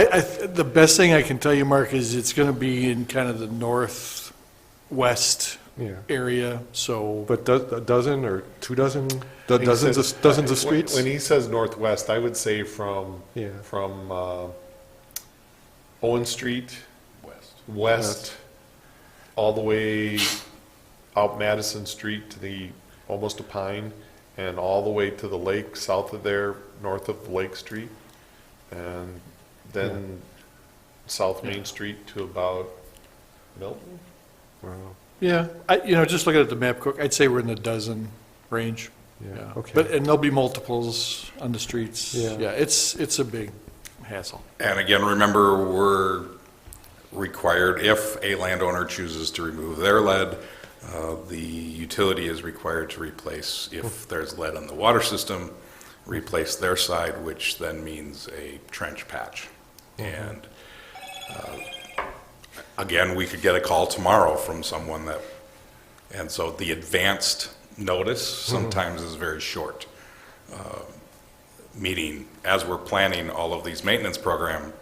S9: the best thing I can tell you, Mark, is it's going to be in kind of the northwest
S5: Yeah.
S9: area, so.
S5: But a dozen or 2 dozen,
S3: He
S5: dozens
S3: says-
S5: of streets?
S3: When he says northwest, I would say from Owen Street west, all the way out Madison Street to almost to Pine, and all the way to the lake south of there, north of Lake Street, and then South Main Street to about Milton.
S5: Wow.
S9: Yeah, just looking at the map, Cook, I'd say we're in the dozen range.
S5: Yeah, okay.
S9: And there'll be multiples on the streets.
S5: Yeah.
S9: Yeah, it's a big hassle.
S10: And again, remember, we're required, if a landowner chooses to remove their lead, the utility is required to replace, if there's lead in the water system, replace their side, which then means a trench patch. And again, we could get a call tomorrow from someone and so the advanced notice sometimes is very short. Meaning, as we're planning all of these maintenance program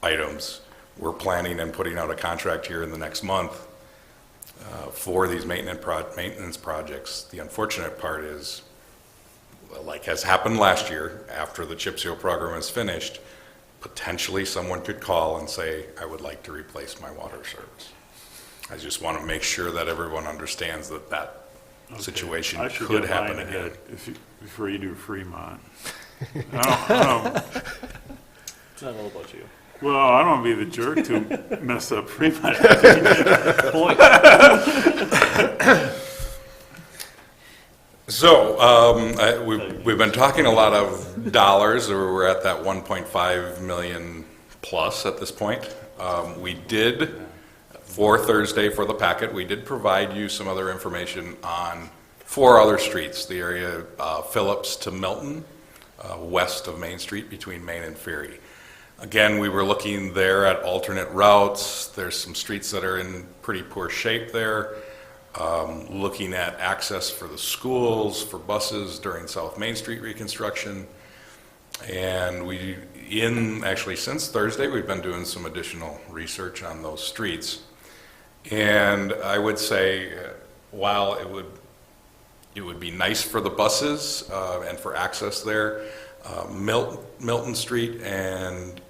S10: items, we're planning and putting out a contract here in the next month for these maintenance projects. The unfortunate part is, like has happened last year, after the chip seal program is finished, potentially someone could call and say, I would like to replace my water service. I just want to make sure that everyone understands that situation
S1: I should
S10: could
S1: get
S10: happen
S1: mine
S10: again.
S1: ahead before you do Fremont. I don't,
S6: It's not all about you.
S1: well, I don't want to be the jerk to mess up Fremont.
S6: Point.
S10: So, we've been talking a lot of dollars, or we're at that 1.5 million plus at this point. We did, for Thursday for the packet, we did provide you some other information on 4 other streets, the area Phillips to Milton, west of Main Street between Main and Ferry. Again, we were looking there at alternate routes. There's some streets that are in pretty poor shape there. Looking at access for the schools, for buses during South Main Street reconstruction. And actually since Thursday, we've been doing some additional research on those streets. And I would say, while it would be nice for the buses and for access there, Milton Street and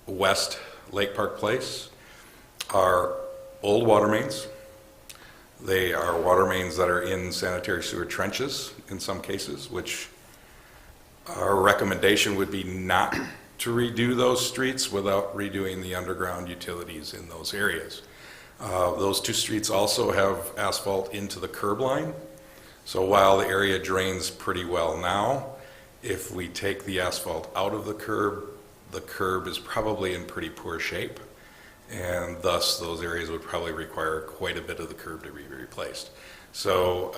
S10: West Lake Park Place are old water mains. They are water mains that are in sanitary sewer trenches in some cases, which our recommendation would be not to redo those streets without redoing the underground utilities in those areas. Those 2 streets also have asphalt into the curb line. So while the area drains pretty well now, if we take the asphalt out of the curb is probably in pretty poor shape. And thus, those areas would probably require quite a bit of the curb to be replaced. So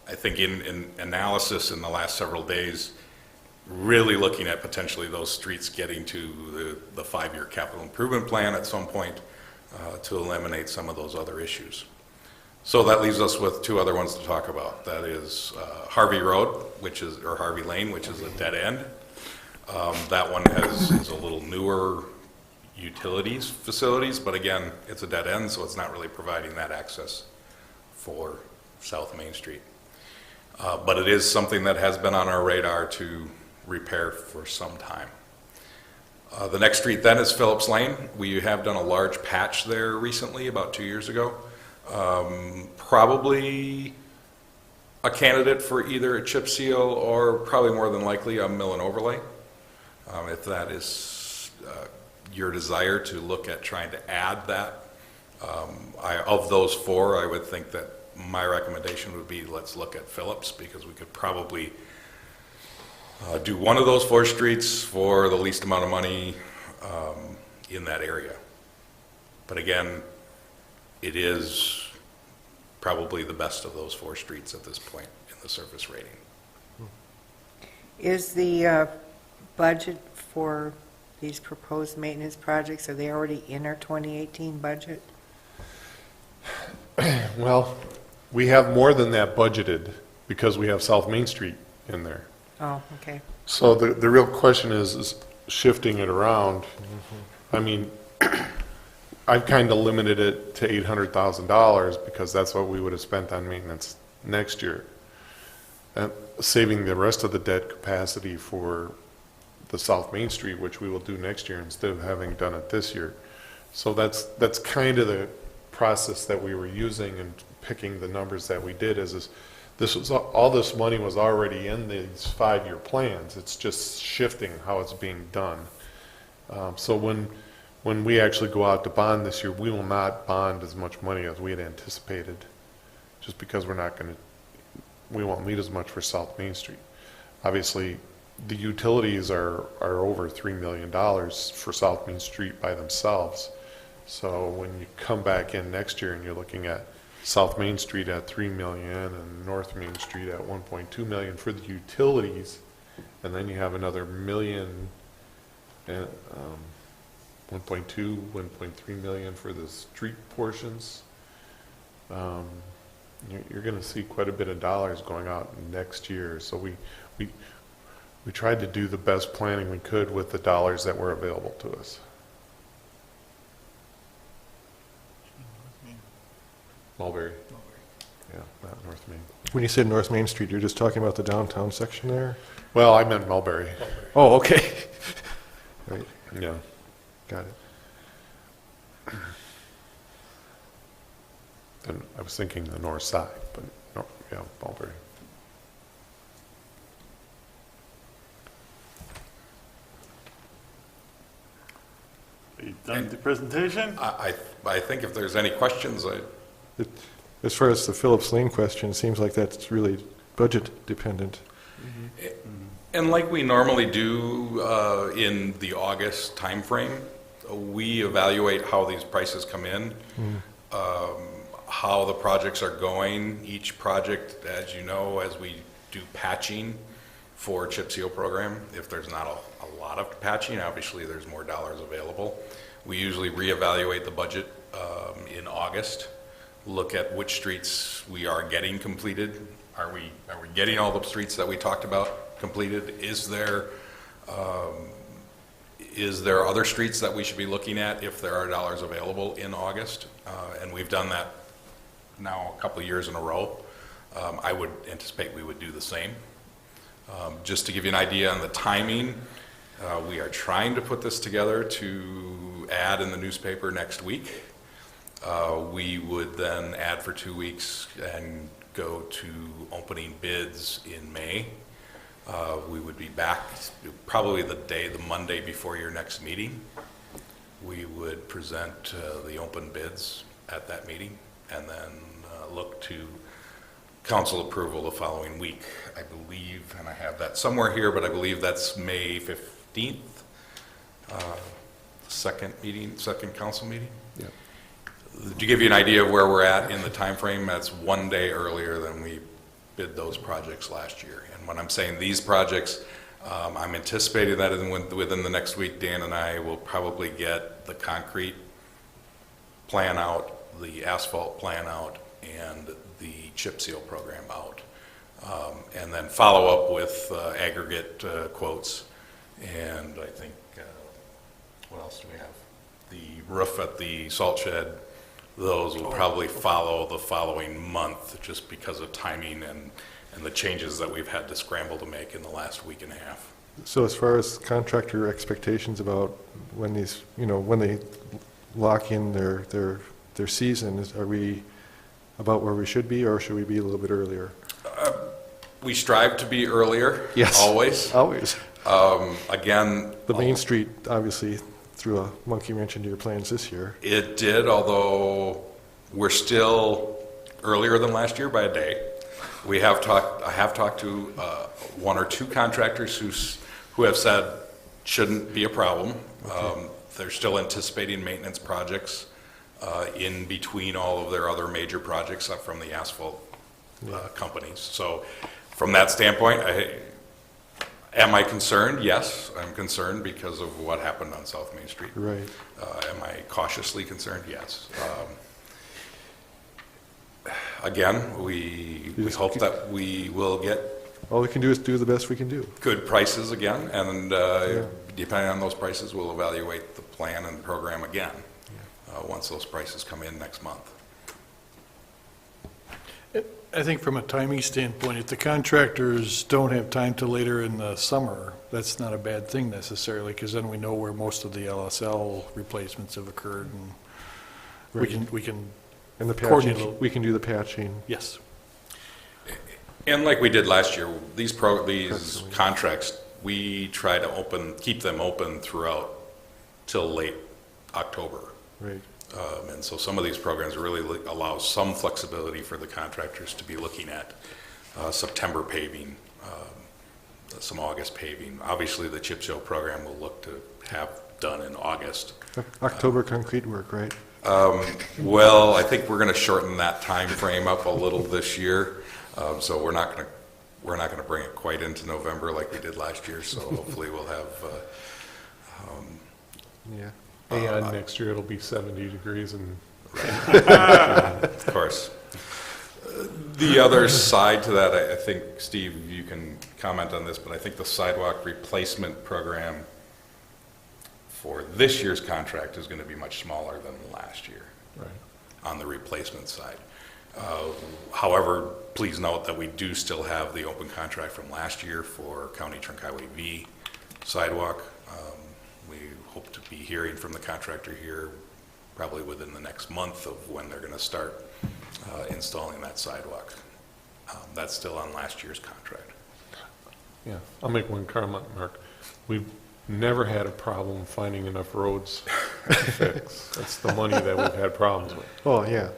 S10: I think in analysis in the last several days, really looking at potentially those streets getting to the 5-year capital improvement plan at some point to eliminate some of those other issues. So that leaves us with 2 other ones to talk about. That is Harvey Road, or Harvey Lane, which is a dead end. That one is a little newer utilities facilities, but again, it's a dead end, so it's not really providing that access for South Main Street. But it is something that has been on our radar to repair for some time. The next street then is Phillips Lane. We have done a large patch there recently, about 2 years ago. Probably a candidate for either a chip seal or probably more than likely a mill and overlay. If that is your desire to look at trying to add that. Of those four, I would think that my recommendation would be let's look at Phillips, because we could probably do one of those 4 streets for the least amount of money in that area. But again, it is probably the best of those 4 streets at this point in the surface rating.
S4: Is the budget for these proposed maintenance projects, are they already in our 2018 budget?
S3: Well, we have more than that budgeted because we have South Main Street in there.
S4: Oh, okay.
S3: So the real question is shifting it around. I mean, I've kind of limited it to $800,000 because that's what we would have spent on maintenance next year. And saving the rest of the debt capacity for the South Main Street, which we will do next year instead of having done it this year. So that's kind of the process that we were using and picking the numbers that we did is this was all this money was already in these 5-year plans. It's just shifting how it's being done. So when we actually go out to bond this year, we will not bond as much money as we had anticipated, just because we won't need as much for South Main Street. Obviously, the utilities are over $3 million for South Main Street by themselves. So when you come back in next year and you're looking at South Main Street at $3 million and North Main Street at $1.2 million for the utilities, and then you have another million, and 1.2, 1.3 million for the street portions. You're going to see quite a bit of dollars going out next year. So we tried to do the best planning we could with the dollars that were available to us. Mulberry. Yeah, not North Main.
S5: When you said North Main Street, you're just talking about the downtown section there?
S3: Well, I meant Mulberry.
S5: Oh, okay. Right,
S3: Yeah.
S5: got it.
S3: And I was thinking the north side, but no, yeah, Mulberry.
S1: Are you done with the presentation?
S10: I think if there's any questions,
S5: As far as the Phillips Lane question, it seems like that's really budget dependent.
S10: and like we normally do in the August timeframe, we evaluate how these prices come in, how the projects are going. Each project, as you know, as we do patching for chip seal program, if there's not a lot of patching, obviously there's more dollars available. We usually reevaluate the budget in August, look at which streets we are getting completed. Are we getting all the streets that we talked about completed? Is there other streets that we should be looking at if there are dollars available in August? And we've done that now a couple of years in a row. I would anticipate we would do the same. Just to give you an idea on the timing, we are trying to put this together to add in the newspaper next week. We would then add for 2 weeks and go to opening bids in May. We would be back probably the Monday before your next meeting. We would present the open bids at that meeting and then look to council approval the following week. I believe, and I have that somewhere here, but I believe that's May 15th, second council meeting.
S3: Yeah.
S10: To give you an idea of where we're at in the time frame, that's 1 day earlier than we bid those projects last year. And when I'm saying these projects, I'm anticipating that within the next week, Dan and I will probably get the concrete plan out, the asphalt plan out, and the chip seal program out. And then follow up with aggregate quotes. And I think, what else do we have? The roof at the salt shed, those will probably follow the following month just because of timing and and the changes that we've had to scramble to make in the last week and a half.
S5: So as far as contractor expectations about when these, when they lock in their season, are we about where we should be, or should we be a little bit earlier?
S10: We strive to be earlier,
S5: Yes.
S10: always.
S5: Always.
S10: Again,
S5: The Main Street obviously threw a monkey wrench into your plans this year.
S10: it did, although we're still earlier than last year by a day. I have talked to one or two contractors who have said shouldn't be a problem. They're still anticipating maintenance projects in between all of their other major projects from the asphalt companies. So from that standpoint, am I concerned? Yes, I'm concerned because of what happened on South Main Street.
S5: Right.
S10: Am I cautiously concerned? Yes. Again, we hope that we will get
S5: All we can do is do the best we can do.
S10: good prices again, and depending on those prices, we'll evaluate the plan and program again once those prices come in next month.
S9: I think from a timing standpoint, if the contractors don't have time till later in the summer, that's not a bad thing necessarily, because then we know where most of the LSL replacements have occurred, and we can,
S5: And the
S9: Coordinate.
S5: patching, we can do the patching.
S9: yes.
S10: And like we did last year, these contracts, we try to keep them open throughout till late October.
S5: Right.
S10: And so some of these programs really allow some flexibility for the contractors to be looking at September paving, some August paving. Obviously, the chip seal program will look to have done in August.
S5: October concrete work, right?
S10: Well, I think we're going to shorten that time frame up a little this year. So we're not going to bring it quite into November like we did last year. So hopefully we'll have.
S5: Yeah.
S3: And next year it'll be 70 degrees and
S10: Of course. The other side to that, I think, Steve, you can comment on this, but I think the sidewalk replacement program for this year's contract is going to be much smaller than last year on the replacement side. However, please note that we do still have the open contract from last year for County Trunk Highway V sidewalk. We hope to be hearing from the contractor here probably within the next month of when they're going to start installing that sidewalk. That's still on last year's contract.
S3: yeah, I'll make one comment, Mark. We've never had a problem finding enough roads to fix. That's the money that we've had problems with.
S5: Oh, yeah.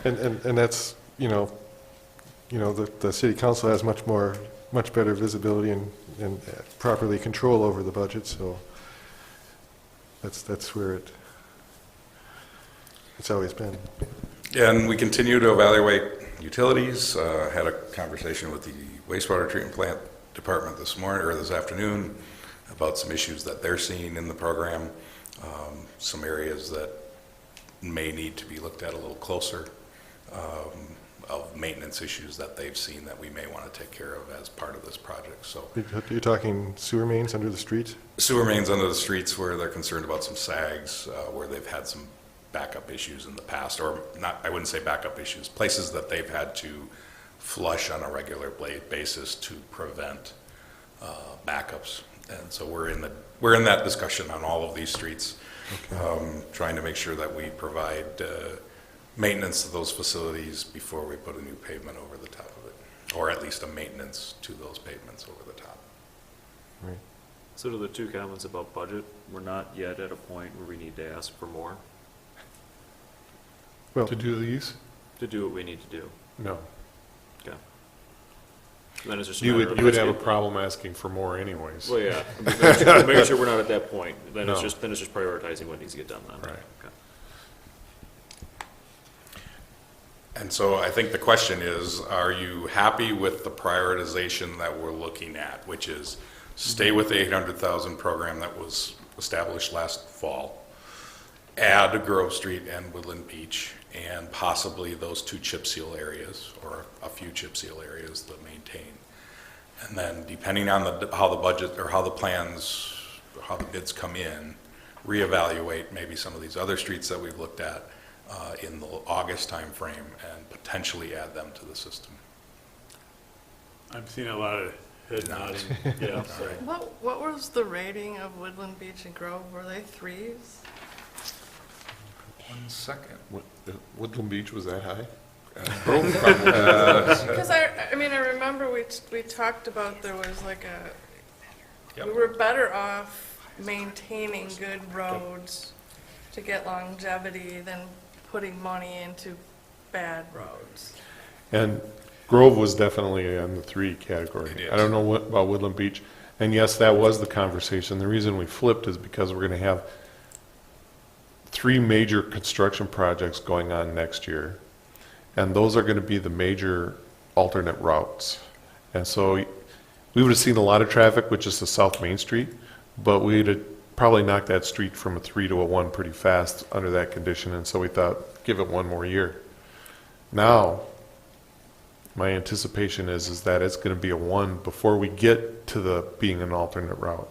S5: And that's, the city council has much better visibility and properly control over the budget, so that's where it's always been.
S10: And we continue to evaluate utilities. Had a conversation with the wastewater treatment plant department this afternoon about some issues that they're seeing in the program, some areas that may need to be looked at a little closer, of maintenance issues that they've seen that we may want to take care of as part of this project. So
S5: You're talking sewer mains under the streets?
S10: sewer mains under the streets where they're concerned about some sags, where they've had some backup issues in the past, or not, I wouldn't say backup issues, places that they've had to flush on a regular basis to prevent backups. And so we're in that discussion on all of these streets, trying to make sure that we provide maintenance to those facilities before we put a new pavement over the top of it, or at least a maintenance to those pavements over the top.
S5: Right.
S6: So to the two comments about budget, we're not yet at a point where we need to ask for more
S5: Well,
S3: To do these?
S6: to do what we need to do.
S3: No.
S6: Okay. Then it's just a
S3: You
S6: matter of
S3: would have a
S6: asking-
S3: problem asking for more anyways.
S6: Well, yeah, making sure we're not at that point. Then it's
S3: No.
S6: just prioritizing what needs to get done then.
S3: Right.
S6: Okay.
S10: And so I think the question is, are you happy with the prioritization that we're looking at, which is stay with the 800,000 program that was established last fall, add Grove Street and Woodland Beach, and possibly those two chip seal areas, or a few chip seal areas to maintain. And then depending on how the budget, or how the plans, or how the bids come in, reevaluate maybe some of these other streets that we've looked at, in the August timeframe and potentially add them to the system.
S1: I'm seeing a lot of head nodding. Yeah, sorry.
S12: What was the rating of Woodland Beach and Grove? Were they 3s?
S10: 1 second.
S3: Woodland Beach was that high?
S12: Because I mean, I remember we talked about there was like we were better off maintaining good roads to get longevity than putting money into bad roads.
S3: And Grove was definitely in the 3 category.
S10: It is.
S3: I don't know about Woodland Beach. And yes, that was the conversation. The reason we flipped is because we're going to have 3 major construction projects going on next year. And those are going to be the major alternate routes. And so we would have seen a lot of traffic, which is the South Main Street, but we'd have probably knocked that street from a 3 to a 1 pretty fast under that condition. And so we thought, give it 1 more year. Now, my anticipation is that it's going to be a 1 before we get to the being an alternate route.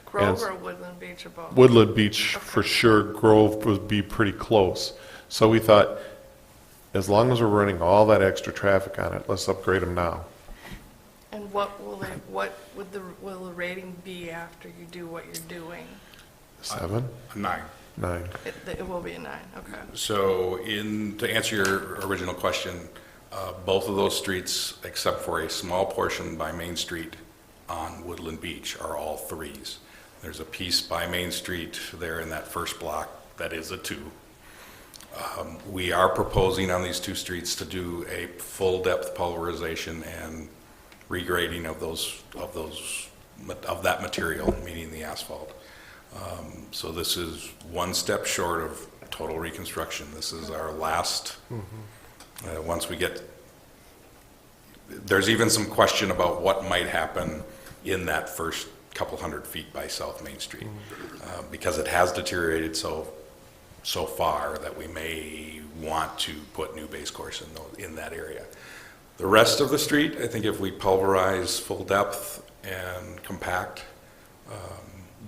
S12: Grove
S3: And
S12: or Woodland Beach or both?
S3: Woodland Beach, for sure, Grove would be pretty close. So we thought, as long as we're running all that extra traffic on it, let's upgrade them now.
S12: And will the rating be after you do what you're doing?
S3: 7?
S10: 9.
S3: 9.
S12: It will be a 9, okay.
S10: So to answer your original question, both of those streets, except for a small portion by Main Street on Woodland Beach, are all 3s. There's a piece by Main Street there in that first block that is a 2. We are proposing on these 2 streets to do a full depth pulverization and regrading of that material, meaning the asphalt. So this is 1 step short of total reconstruction. This is our last. Once we get, there's even some question about what might happen in that first couple hundred feet by South Main Street, because it has deteriorated so far that we may want to put new base course in that area. The rest of the street, I think if we pulverize full depth and compact,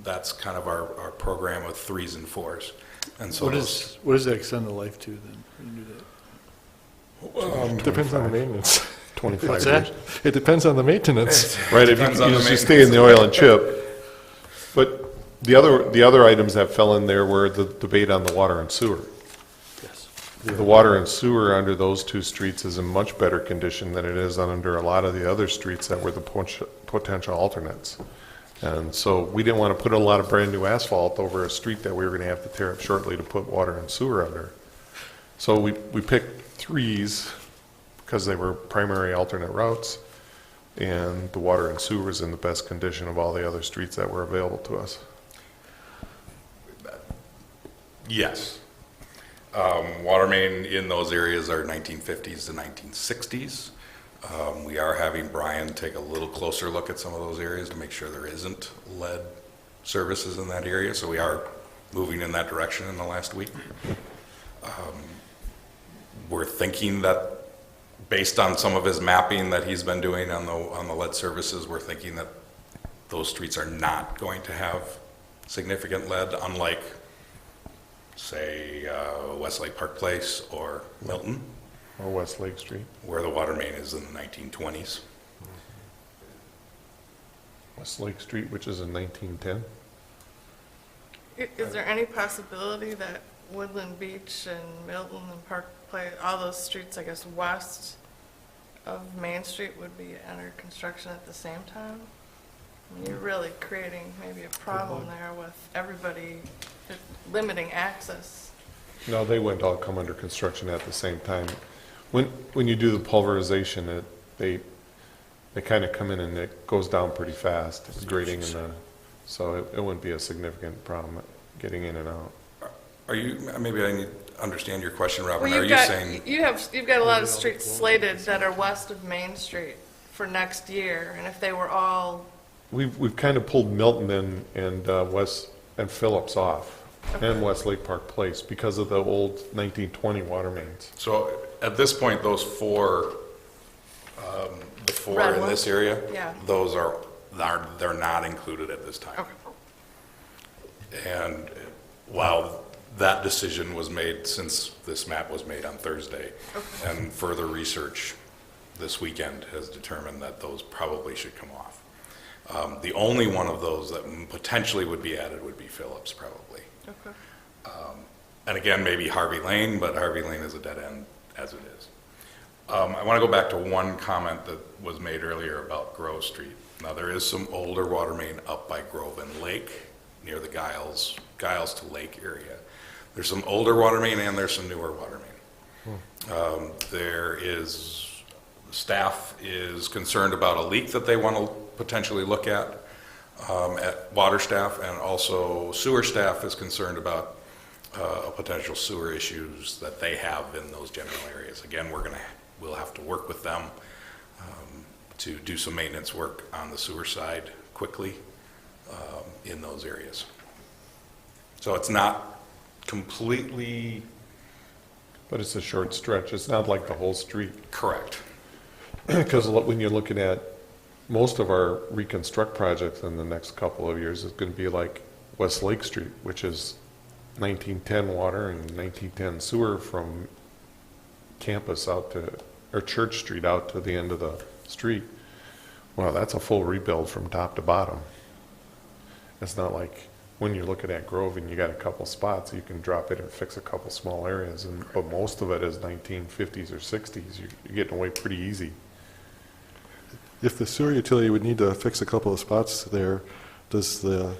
S10: that's kind of our program with 3s and 4s. And so
S9: What does that extend the life to then, when you do that?
S5: Depends on the maintenance.
S3: 25
S9: What's
S3: years.
S9: that?
S5: It depends on the maintenance.
S3: Right, if
S10: Depends on the
S3: you stay in the oil and chip. But the other items that fell in there were the debate on the water and sewer.
S9: Yes.
S3: The water and sewer under those 2 streets is in much better condition than it is under a lot of the other streets that were the potential alternates. And so we didn't want to put a lot of brand new asphalt over a street that we were going to have to tear up shortly to put water and sewer under. So we picked 3s because they were primary alternate routes, and the water and sewer is in the best condition of all the other streets that were available to us.
S10: Yes. Water main in those areas are 1950s to 1960s. We are having Brian take a little closer look at some of those areas to make sure there isn't lead services in that area, so we are moving in that direction in the last week. We're thinking that, based on some of his mapping that he's been doing on the lead services, we're thinking that those streets are not going to have significant lead, unlike, say, Westlake Park Place or Milton,
S3: Or West Lake Street.
S10: where the water main is in the 1920s.
S3: West Lake Street, which is in 1910.
S12: Is there any possibility that Woodland Beach and Milton and Park Place, all those streets, I guess, west of Main Street would be under construction at the same time? I mean, you're really creating maybe a problem there with everybody limiting access.
S3: No, they wouldn't all come under construction at the same time. When you do the pulverization, they kind of come in and it goes down pretty fast, the grading, so it wouldn't be a significant problem getting in and out.
S10: Are you, maybe I need to understand your question, Robin.
S12: Well,
S10: Are you saying,
S12: you've got a lot of streets slated that are west of Main Street for next year, and if they were all,
S3: We've kind of pulled Milton and West and Phillips off, and Westlake Park Place, because of the old 1920 water mains.
S10: so at this point, those 4, the 4
S12: Red
S10: in
S12: ones?
S10: this area,
S12: Yeah.
S10: those they're not included at this time.
S12: okay.
S10: And while That decision was made since this map was made on Thursday. And further research this weekend has determined that those probably should come off. The only one of those that potentially would be added would be Phillips, probably.
S12: Okay.
S10: And again, maybe Harvey Lane, but Harvey Lane is a dead end as it is. I want to go back to one comment that was made earlier about Grove Street. Now, there is some older water main up by Grove and Lake, near the Giles to Lake area. There's some older water main and there's some newer water main. Staff is concerned about a leak that they want to potentially look at water staff, and also sewer staff is concerned about potential sewer issues that they have in those general areas. Again, we'll have to work with them to do some maintenance work on the sewer side quickly in those areas. So it's not completely...
S3: But it's a short stretch. It's not like the whole street.
S10: Correct.
S3: Because when you're looking at most of our reconstruct projects in the next couple of years, it's going to be like West Lake Street, which is 1910 water and 1910 sewer from campus out to, or Church Street out to the end of the street. Well, that's a full rebuild from top to bottom. It's not like when you're looking at Grove and you got a couple spots, you can drop it and fix a couple small areas, but most of it is 1950s or 60s. You're getting away pretty easy.
S5: If the sewer utility would need to fix a couple of spots there, does the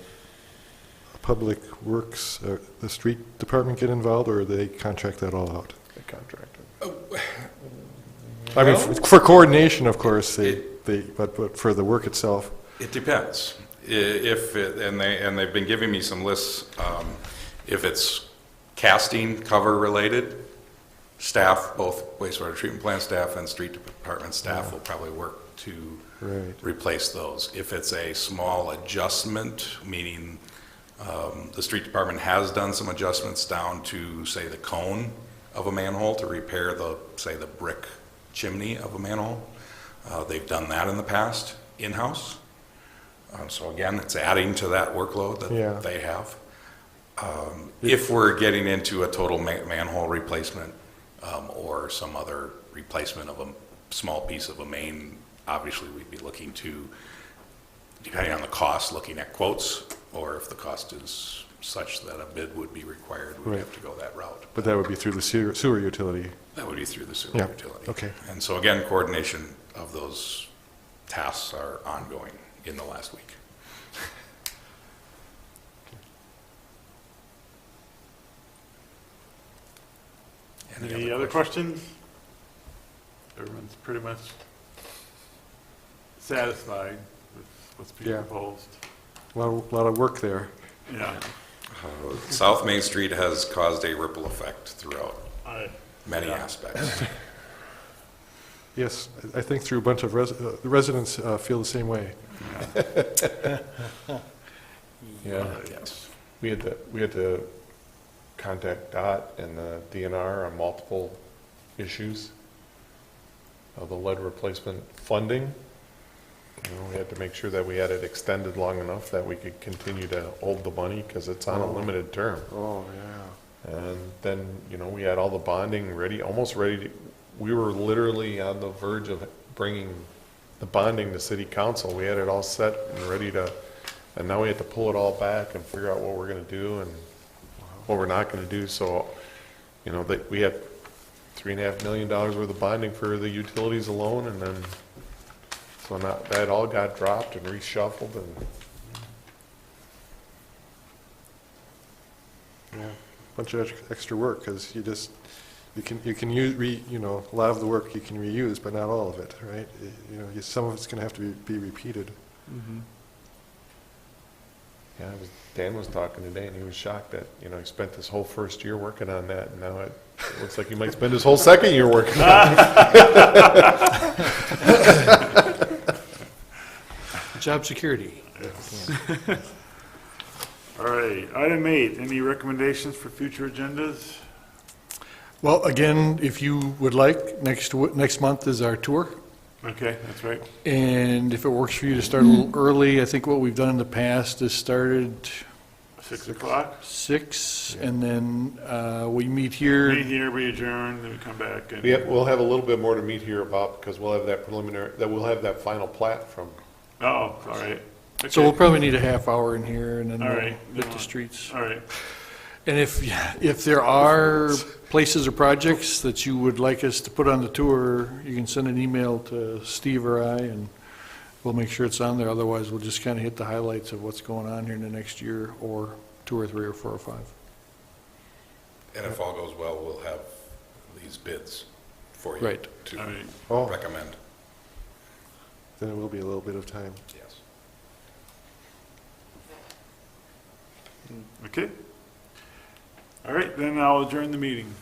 S5: public works, the street department get involved, or do they contract that all out?
S3: They contractor.
S5: I mean, for coordination, of course, but for the work itself.
S10: It depends. They've been giving me some lists. If it's casting cover related, staff, both wastewater treatment plant staff and street department staff will probably work to replace those. If it's a small adjustment, meaning the street department has done some adjustments down to, say, the cone of a manhole to repair the brick chimney of a manhole. They've done that in the past in-house. So again, it's adding to that workload that they have. If we're getting into a total manhole replacement or some other replacement of a small piece of a main, obviously we'd be looking to, depending on the cost, looking at quotes, or if the cost is such that a bid would be required, we'd have to go that route.
S5: But that would be through the sewer utility.
S10: That would be through the sewer utility.
S5: Okay.
S10: And so again, coordination of those tasks are ongoing in the last week.
S1: Any other questions? Everyone's pretty much satisfied with what's being proposed.
S5: A lot of work there.
S1: Yeah.
S10: South Main Street has caused a ripple effect throughout many aspects.
S5: Yes, I think through a bunch of the residents feel the same way.
S10: Yes.
S3: We had to contact DOT and the DNR on multiple issues of the lead replacement funding. We had to make sure that we had it extended long enough that we could continue to hold the money, because it's on a limited term.
S5: Oh, yeah.
S3: And then, we had all the bonding ready, almost ready. We were literally on the verge of bringing the bonding to city council. We had it all set and ready to, and now we had to pull it all back and figure out what we're going to do and what we're not going to do. So, we had $3.5 million worth of bonding for the utilities alone, and then so that all got dropped and reshuffled, and
S5: Bunch of extra work, because you can use a lot of the work you can reuse, but not all of it, right? Some of it's going to have to be repeated.
S3: Mm-hmm. Yeah, Dan was talking today, and he was shocked that, he spent this whole first year working on that, and now it looks like he might spend his whole second year working on it.
S9: Job security.
S1: Yes. All right, item 8, any recommendations for future agendas?
S9: Well, again, if you would like, next month is our tour.
S1: Okay, that's right.
S9: And if it works for you to start a little early, I think what we've done in the past is started
S1: 6 o'clock?
S9: 6, and then we meet here.
S1: Meet here, we adjourn, then we come back and.
S3: We'll have a little bit more to meet here about, because we'll have that preliminary, we'll have that final plat from,
S1: Oh, all right.
S9: So we'll
S1: Okay.
S9: probably need a half hour in here, and then
S1: All
S9: we'll
S1: right.
S9: hit the streets.
S1: All right.
S9: And if there are places or projects that you would like us to put on the tour, you can send an email to Steve or I, and we'll make sure it's on there. Otherwise, we'll just kind of hit the highlights of what's going on here in the next year, or 2 or 3 or 4 or 5.
S10: And if all goes well, we'll have these bids for you
S9: Right.
S1: All
S10: to
S1: right.
S5: Oh,
S10: recommend.
S5: then it will be a little bit of time.
S10: Yes.
S1: Okay. All right, then I'll adjourn the meeting.